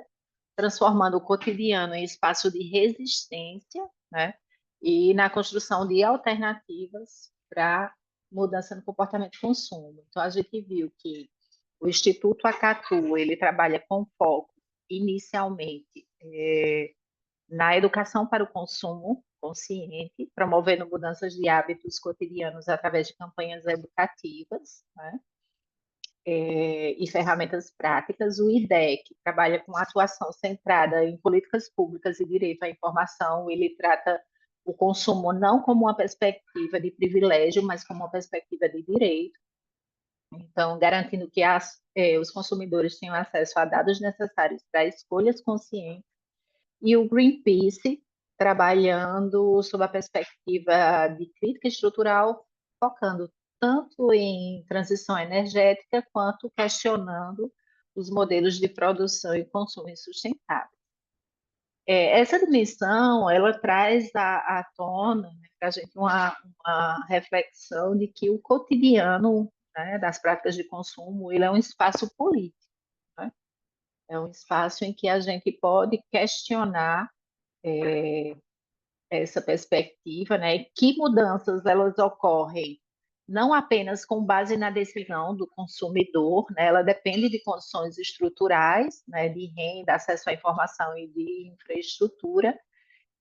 transformando o cotidiano em espaço de resistência, né, e na construção de alternativas para mudança no comportamento de consumo. Então, a gente viu que o Instituto Acatu, ele trabalha com foco, inicialmente, na educação para o consumo consciente, promovendo mudanças de hábitos cotidianos através de campanhas educativas, né? E ferramentas práticas. O IDEC trabalha com atuação centrada em políticas públicas e direito à informação. Ele trata o consumo não como uma perspectiva de privilégio, mas como uma perspectiva de direito. Então, garantindo que os consumidores tenham acesso a dados necessários para escolhas conscientes e o Greenpeace, trabalhando sob a perspectiva de crítica estrutural, focando tanto em transição energética quanto questionando os modelos de produção e consumo insustentáveis. Essa dimensão, ela traz à tona, né, para a gente uma reflexão de que o cotidiano, né, das práticas de consumo, ele é um espaço político, né? É um espaço em que a gente pode questionar essa perspectiva, né? Que mudanças elas ocorrem não apenas com base na decisão do consumidor, né? Ela depende de condições estruturais, né? De renda, acesso à informação e de infraestrutura,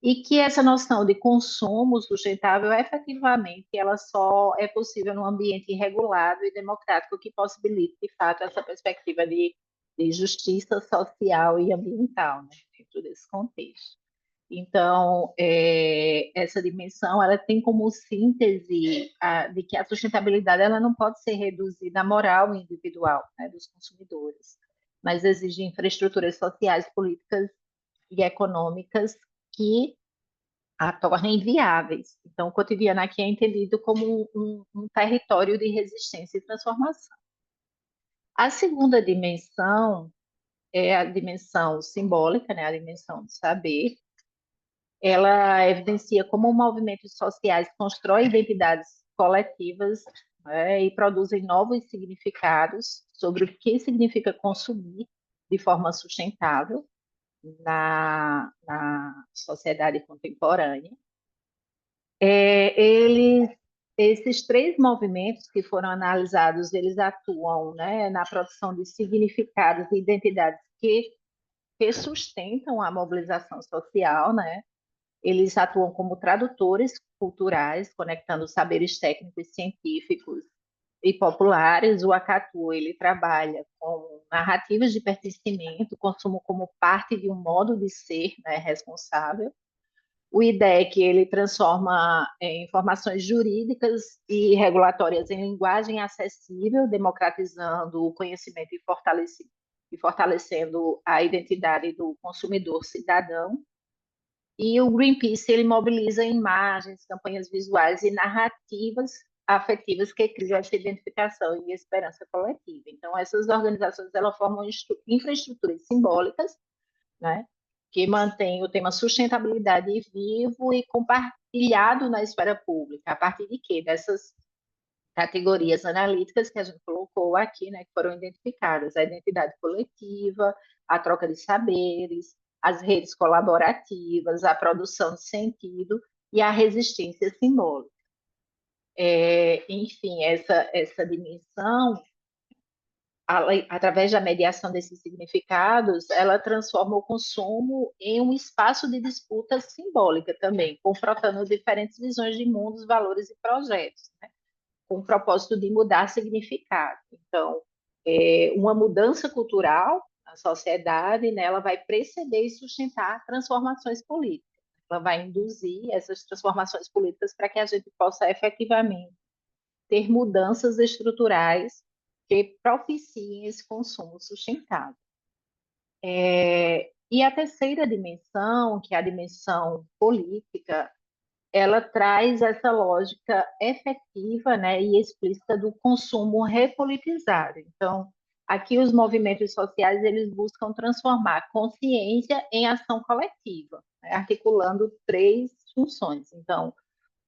e que essa noção de consumo sustentável, efetivamente, ela só é possível num ambiente regulado e democrático que possibilite, de fato, essa perspectiva de justiça social e ambiental, né? Dentro desse contexto. Então, essa dimensão, ela tem como síntese de que a sustentabilidade ela não pode ser reduzida à moral individual, né, dos consumidores, mas exige infraestruturas sociais, políticas e econômicas que a tornem viáveis. Então, o cotidiano aqui é entendido como um território de resistência e transformação. A segunda dimensão é a dimensão simbólica, né, a dimensão do saber. Ela evidencia como movimentos sociais constroem identidades coletivas, né, e produzem novos significados sobre o que significa consumir de forma sustentável na sociedade contemporânea. Esses três movimentos que foram analisados, eles atuam, né, na produção de significados e identidades que sustentam a mobilização social, né? Eles atuam como tradutores culturais, conectando saberes técnicos, científicos e populares. O Akatu, ele trabalha com narrativas de pertencimento, consumo como parte de um modo de ser, né, responsável. O IDEC, ele transforma informações jurídicas e regulatórias em linguagem acessível, democratizando o conhecimento e fortalecendo a identidade do consumidor cidadão. E o Greenpeace, ele mobiliza imagens, campanhas visuais e narrativas afetivas que criam essa identificação e esperança coletiva. Então, essas organizações, elas formam infraestruturas simbólicas, né, que mantêm o tema sustentabilidade vivo e compartilhado na esfera pública. A partir de quê? Dessas categorias analíticas que a gente colocou aqui, né, que foram identificadas: a identidade coletiva, a troca de saberes, as redes colaborativas, a produção de sentido e a resistência simbólica. Enfim, essa dimensão, através da mediação desses significados, ela transforma o consumo em um espaço de disputa simbólica também, confrontando diferentes visões de mundos, valores e projetos, né? Com o propósito de mudar significado. Então, uma mudança cultural na sociedade, né, ela vai preceder e sustentar transformações políticas. Ela vai induzir essas transformações políticas para que a gente possa efetivamente ter mudanças estruturais que propiciem esse consumo sustentável. E a terceira dimensão, que é a dimensão política, ela traz essa lógica efetiva, né, e explícita do consumo repolitizado. Então, aqui os movimentos sociais, eles buscam transformar consciência em ação coletiva, né, articulando três funções. Então,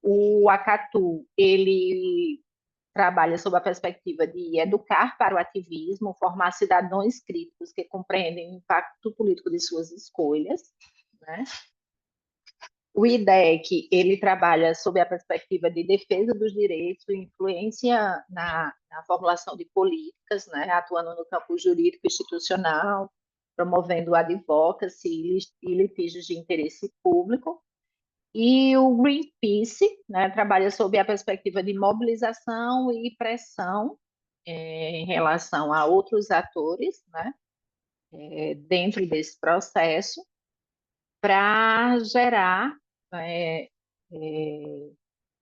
o Akatu, ele trabalha sob a perspectiva de educar para o ativismo, formar cidadãos críticos que compreendem o impacto político de suas escolhas, né? O IDEC, ele trabalha sob a perspectiva de defesa dos direitos e influência na formulação de políticas, né, atuando no campo jurídico institucional, promovendo advocacy e litígios de interesse público. E o Greenpeace, né, trabalha sob a perspectiva de mobilização e pressão em relação a outros atores, né, dentro desse processo, para gerar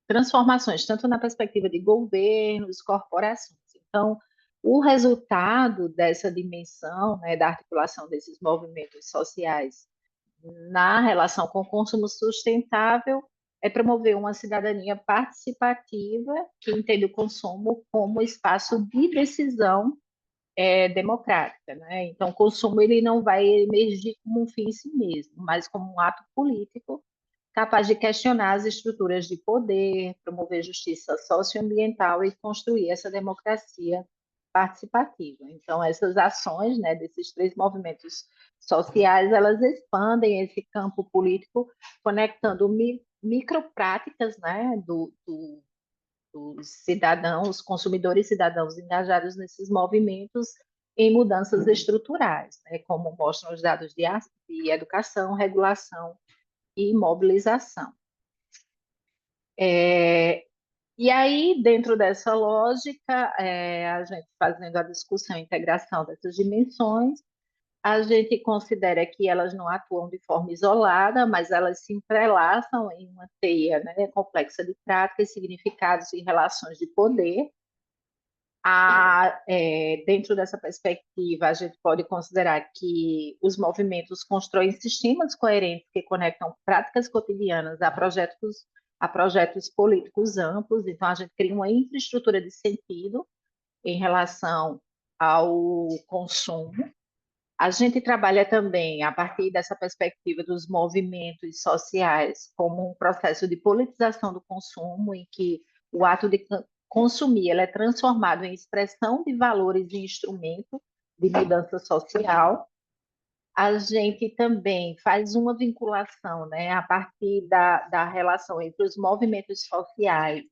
transformações, tanto na perspectiva de governos, corporações. Então, o resultado dessa dimensão, né, da articulação desses movimentos sociais na relação com o consumo sustentável é promover uma cidadania participativa que entende o consumo como espaço de decisão democrática, né? Então, o consumo ele não vai emergir como um fim em si mesmo, mas como um ato político capaz de questionar as estruturas de poder, promover justiça socioambiental e construir essa democracia participativa. Então, essas ações, né, desses três movimentos sociais, elas expandem esse campo político, conectando micropráticas, né, dos cidadãos, consumidores e cidadãos engajados nesses movimentos em mudanças estruturais, né, como mostram os dados de educação, regulação e mobilização. E aí, dentro dessa lógica, a gente fazendo a discussão e integração dessas dimensões, a gente considera que elas não atuam de forma isolada, mas elas se entrelaçam em uma teia, né, complexa de práticas, significados e relações de poder. Dentro dessa perspectiva, a gente pode considerar que os movimentos constroem sistemas coerentes que conectam práticas cotidianas a projetos políticos amplos. Então, a gente cria uma infraestrutura de sentido em relação ao consumo. A gente trabalha também a partir dessa perspectiva dos movimentos sociais como um processo de politização do consumo, em que o ato de consumir ele é transformado em expressão de valores e instrumento de mudança social. A gente também faz uma vinculação, né, a partir da relação entre os movimentos sociais,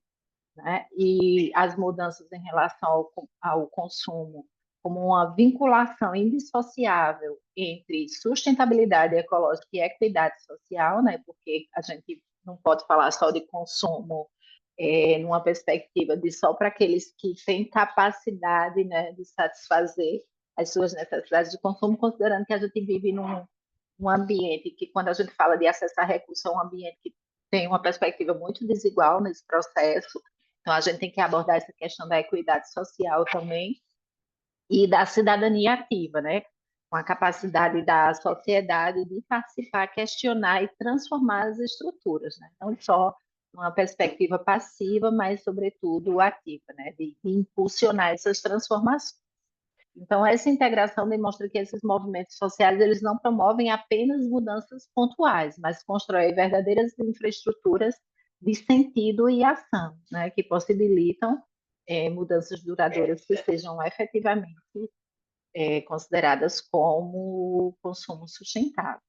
né, e as mudanças em relação ao consumo, como uma vinculação indissociável entre sustentabilidade ecológica e equidade social, né, porque a gente não pode falar só de consumo numa perspectiva de só para aqueles que têm capacidade, né, de satisfazer as suas necessidades de consumo, considerando que a gente vive num ambiente que, quando a gente fala de acesso a recursos, é um ambiente que tem uma perspectiva muito desigual nesse processo. Então, a gente tem que abordar essa questão da equidade social também e da cidadania ativa, né? Com a capacidade da sociedade de participar, questionar e transformar as estruturas, né? Não só uma perspectiva passiva, mas, sobretudo, ativa, né? De impulsionar essas transformações. Então, essa integração demonstra que esses movimentos sociais eles não promovem apenas mudanças pontuais, mas constroem verdadeiras infraestruturas de sentido e ação, né, que possibilitam mudanças duradouras que sejam efetivamente consideradas como consumo sustentável.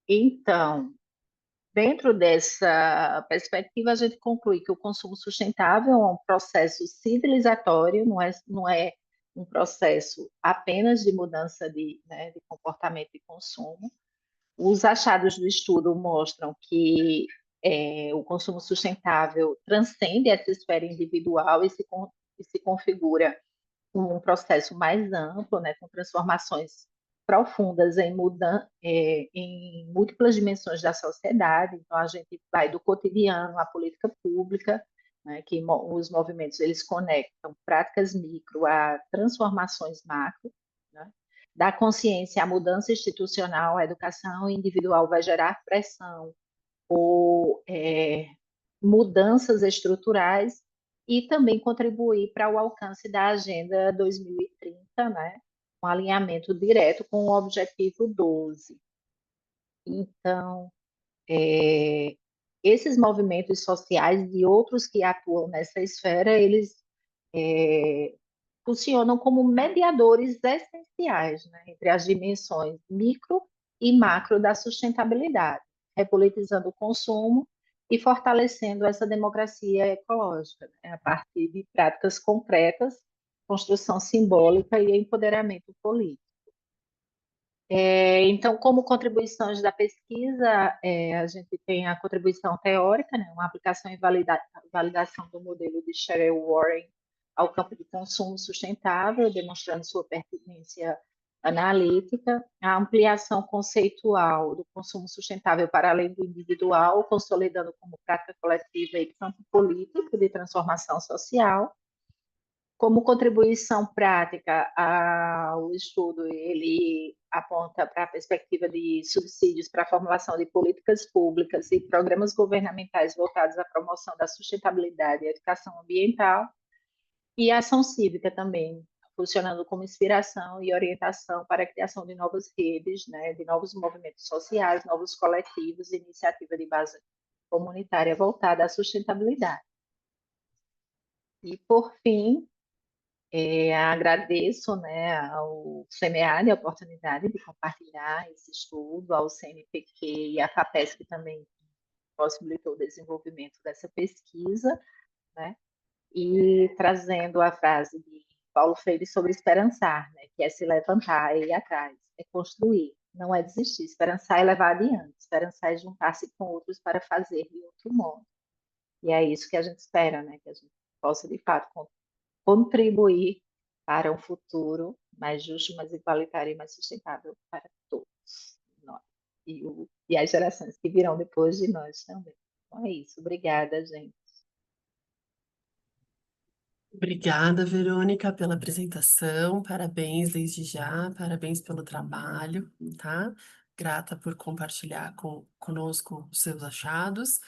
Então, dentro dessa perspectiva, a gente conclui que o consumo sustentável é um processo civilizatório, não é um processo apenas de mudança né, de comportamento de consumo. Os achados do estudo mostram que o consumo sustentável transcende essa esfera individual e se configura um processo mais amplo, né, com transformações profundas em múltiplas dimensões da sociedade. Então, a gente vai do cotidiano à política pública, né, que os movimentos eles conectam práticas micro a transformações macro, né? Da consciência à mudança institucional, a educação individual vai gerar pressão ou mudanças estruturais e também contribuir para o alcance da Agenda 2030, né? Um alinhamento direto com o Objetivo 12. Então, esses movimentos sociais e outros que atuam nessa esfera, eles funcionam como mediadores essenciais, né, entre as dimensões micro e macro da sustentabilidade, repolitizando o consumo e fortalecendo essa democracia ecológica, né, a partir de práticas concretas, construção simbólica e empoderamento político. Então, como contribuições da pesquisa, a gente tem a contribuição teórica, né, uma aplicação e validação do modelo de Cheryl Warren ao campo de consumo sustentável, demonstrando sua pertinência analítica, a ampliação conceitual do consumo sustentável para além do individual, consolidando como prática coletiva e campo político de transformação social, Como contribuição prática, o estudo ele aponta para a perspectiva de subsídios para a formulação de políticas públicas e programas governamentais voltados à promoção da sustentabilidade e educação ambiental, e a ação cívica também, funcionando como inspiração e orientação para a criação de novas redes, né, de novos movimentos sociais, novos coletivos e iniciativa de base comunitária voltada à sustentabilidade. E, por fim, agradeço, né, ao SEMEAD a oportunidade de compartilhar esse estudo, ao CNPq e à FAPESP também, que possibilitou o desenvolvimento dessa pesquisa, né, e trazendo a frase de Paulo Freire sobre esperançar, né, que é se levantar, é ir atrás, é construir, não é desistir. Esperançar é levar adiante, esperançar é juntar-se com outros para fazer de outro modo. E é isso que a gente espera, né, que a gente possa, de fato, contribuir para um futuro mais justo, mais igualitário e mais sustentável para todos nós. E as gerações que virão depois de nós também. Então é isso. Obrigada, gente. Obrigada, Verônica, pela apresentação. Parabéns desde já, parabéns pelo trabalho, tá? Grata por compartilhar conosco os seus achados.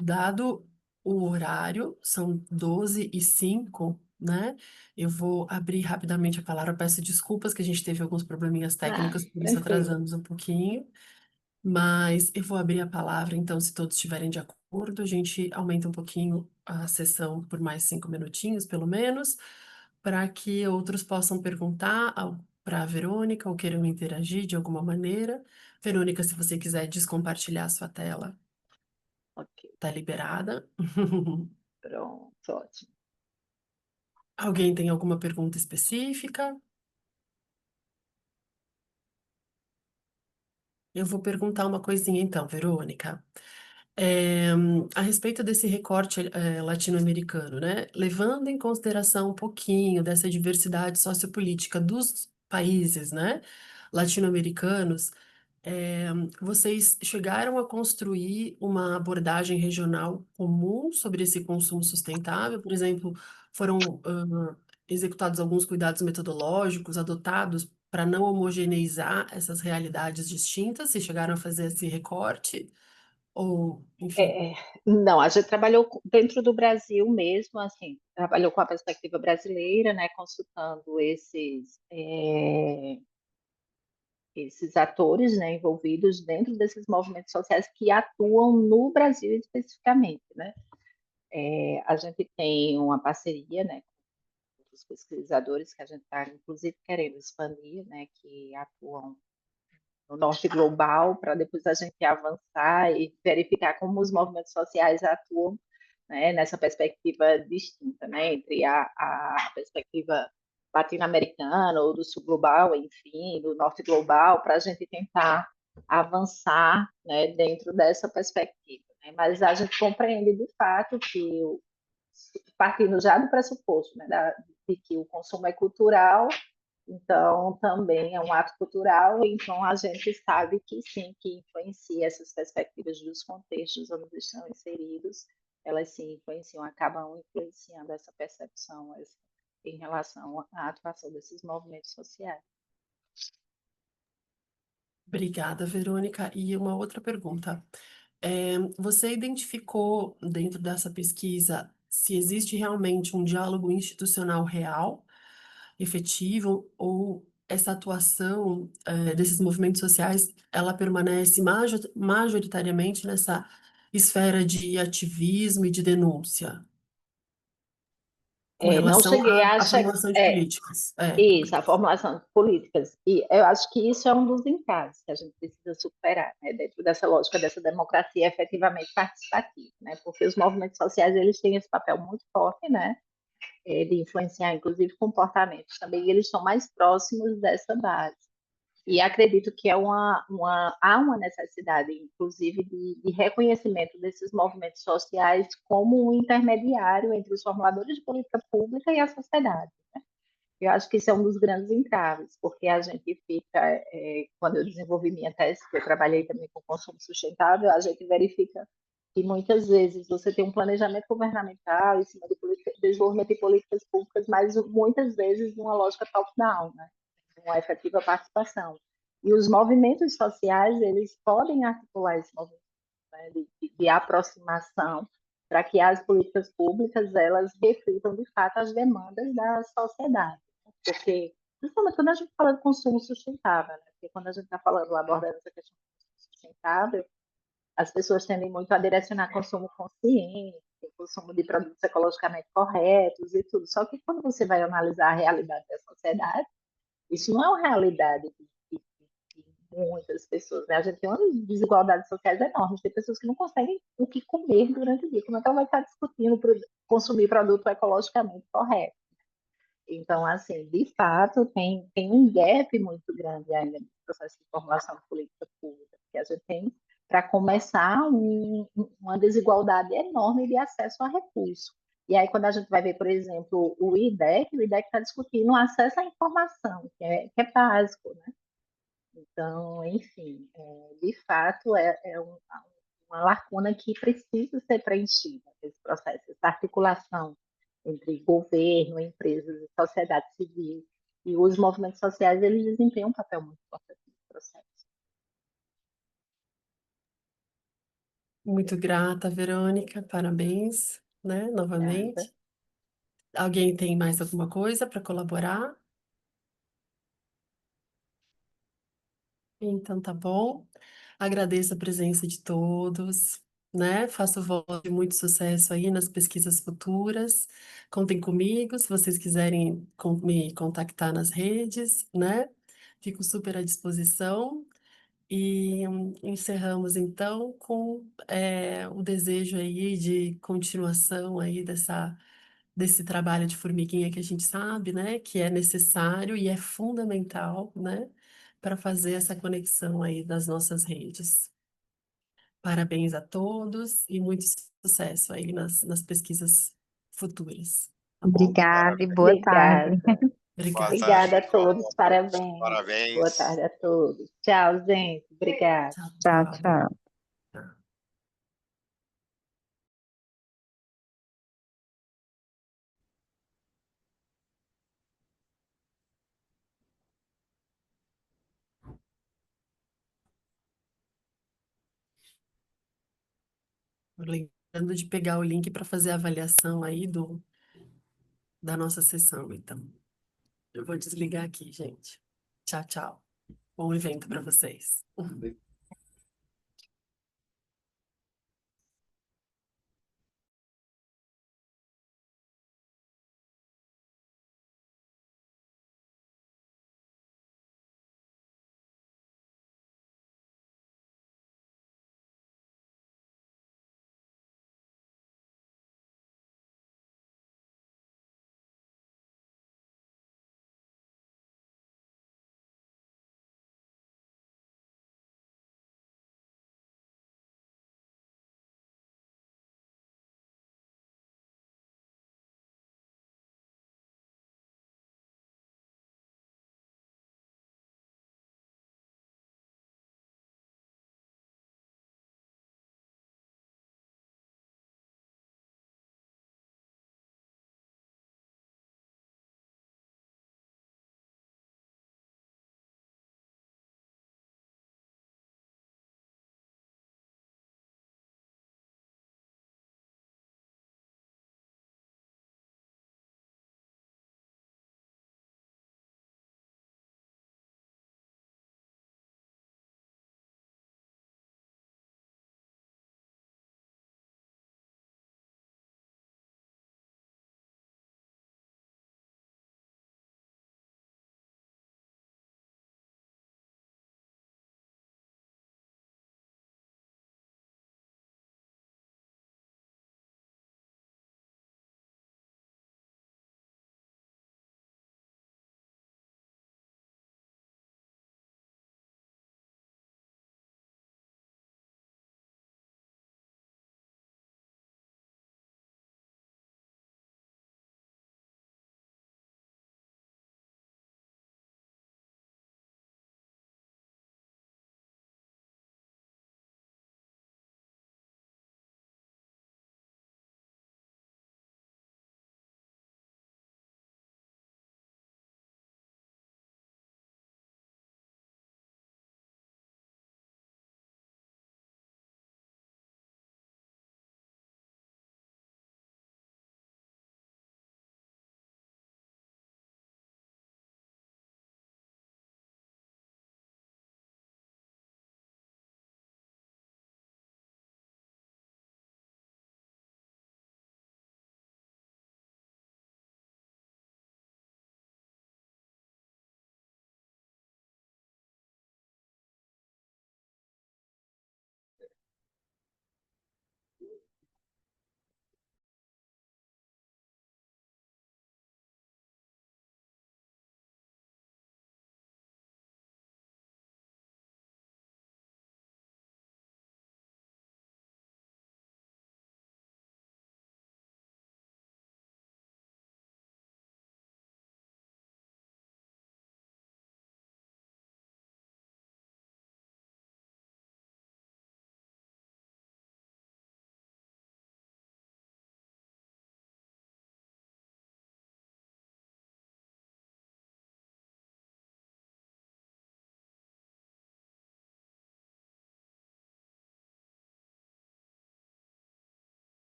Dado o horário, são 12h05, né? Eu vou abrir rapidamente a palavra. Peço desculpas que a gente teve alguns probleminhas técnicos, por isso Tranquilo. atrasamos um pouquinho. Mas eu vou abrir a palavra, então, se todos estiverem de acordo, a gente aumenta um pouquinho a sessão por mais 5 minutinhos, pelo menos, para que outros possam perguntar para a Verônica ou queiram interagir de alguma maneira. Verônica, se você quiser descompartilhar a sua tela, Ok, tá liberada. pronto, ótimo. Alguém tem alguma pergunta específica? Eu vou perguntar uma coisinha então, Verônica. É, a respeito desse recorte latino-americano, né? Levando em consideração um pouquinho dessa diversidade sociopolítica dos países, né, latino-americanos, é, vocês chegaram a construir uma abordagem regional comum sobre esse consumo sustentável? Por exemplo, foram executados alguns cuidados metodológicos adotados para não homogeneizar essas realidades distintas? Se chegaram a fazer esse recorte? Ou, enfim. É, não, a gente trabalhou dentro do Brasil mesmo, assim, trabalhou com a perspectiva brasileira, né, consultando esses atores, né, envolvidos dentro desses movimentos sociais que atuam no Brasil especificamente, né. A gente tem uma parceria, né, com os pesquisadores que a gente está, inclusive, querendo expandir, né, que atuam no norte global, para depois a gente avançar e verificar como os movimentos sociais atuam, né, nessa perspectiva distinta, né, entre a perspectiva latino-americana ou do sul global, enfim, do norte global, para a gente tentar avançar, né, dentro dessa perspectiva. Né? Mas a gente compreende de fato que, partindo já do pressuposto, né, de que o consumo é cultural, então também é um ato cultural, então a gente sabe que sim, que influencia essas perspectivas dos contextos onde estão inseridos, elas sim influenciam, acabam influenciando essa percepção em relação à atuação desses movimentos sociais. Obrigada, Verônica. E uma outra pergunta. Você identificou dentro dessa pesquisa se existe realmente um diálogo institucional real, efetivo, ou essa atuação, desses movimentos sociais, ela permanece majoritariamente nessa esfera de ativismo e de denúncia, com Não relação cheguei a à chegar. formulação de políticas, Isso, a públicas? formulação de políticas. E eu acho que isso é um dos entraves que a gente precisa superar, né, dentro dessa lógica dessa democracia efetivamente participativa, né, porque os movimentos sociais eles têm esse papel muito forte, né, de influenciar, inclusive, comportamentos também, e eles estão mais próximos dessa base. E acredito que há uma necessidade, inclusive, de reconhecimento desses movimentos sociais como um intermediário entre os formuladores de política pública e a sociedade. Eu acho que isso é um dos grandes entraves, porque a gente fica, quando eu desenvolvi minha tese, que eu trabalhei também com consumo sustentável, a gente verifica que muitas vezes você tem um planejamento governamental em cima de desenvolvimento de políticas públicas, mas muitas vezes numa lógica top-down, né? Uma efetiva participação. E os movimentos sociais, eles podem articular esse movimento, né, de aproximação para que as políticas públicas elas reflitam de fato as demandas da sociedade, né? Porque principalmente quando a gente fala de consumo sustentável, né? Porque quando a gente está falando, abordando essa questão de consumo sustentável, as pessoas tendem muito a direcionar consumo consciente, consumo de produtos ecologicamente corretos e tudo. Só que quando você vai analisar a realidade da sociedade, isso não é uma realidade de muitas pessoas, né? A gente tem uma desigualdades sociais enormes. Tem pessoas que não conseguem o que comer durante o dia. Como é que ela vai estar discutindo consumir produto ecologicamente correto? Então, assim, de fato, tem um gap muito grande ainda no processo de formulação de política pública, porque a gente tem, para começar, uma desigualdade enorme de acesso a recursos. E aí, quando a gente vai ver, por exemplo, o IDEC está discutindo o acesso à informação, que é básico, né? Então, enfim, de fato, uma lacuna que precisa ser preenchida nesse processo, essa articulação entre governo, empresas e sociedade civil. E os movimentos sociais, eles desempenham um papel muito importante nesse processo. Muito grata, Verônica, parabéns, né, Obrigada. novamente. Alguém tem mais alguma coisa para colaborar? Então tá bom. Agradeço a presença de todos, né? Faço voto de muito sucesso aí nas pesquisas futuras. Contem comigo, se vocês quiserem me contactar nas redes, né? Fico super à disposição. E encerramos então com o desejo aí de continuação aí desse trabalho de formiguinha que a gente sabe, né, que é necessário e é fundamental, né, para fazer essa conexão aí das nossas redes. Parabéns a todos e muito sucesso aí nas pesquisas futuras, tá bom? Obrigada e boa tarde. Obrigada. Boa Obrigada. tarde, Obrigada a pessoal. todos, parabéns. Boa Parabéns. tarde a todos. Tchau, gente. Obrigada. Tchau, Tchau, tchau. tchau. Tchau. Lembrando de pegar o link para fazer a avaliação aí da nossa sessão, então. Eu vou desligar aqui, gente. Tchau, tchau. Bom evento para vocês.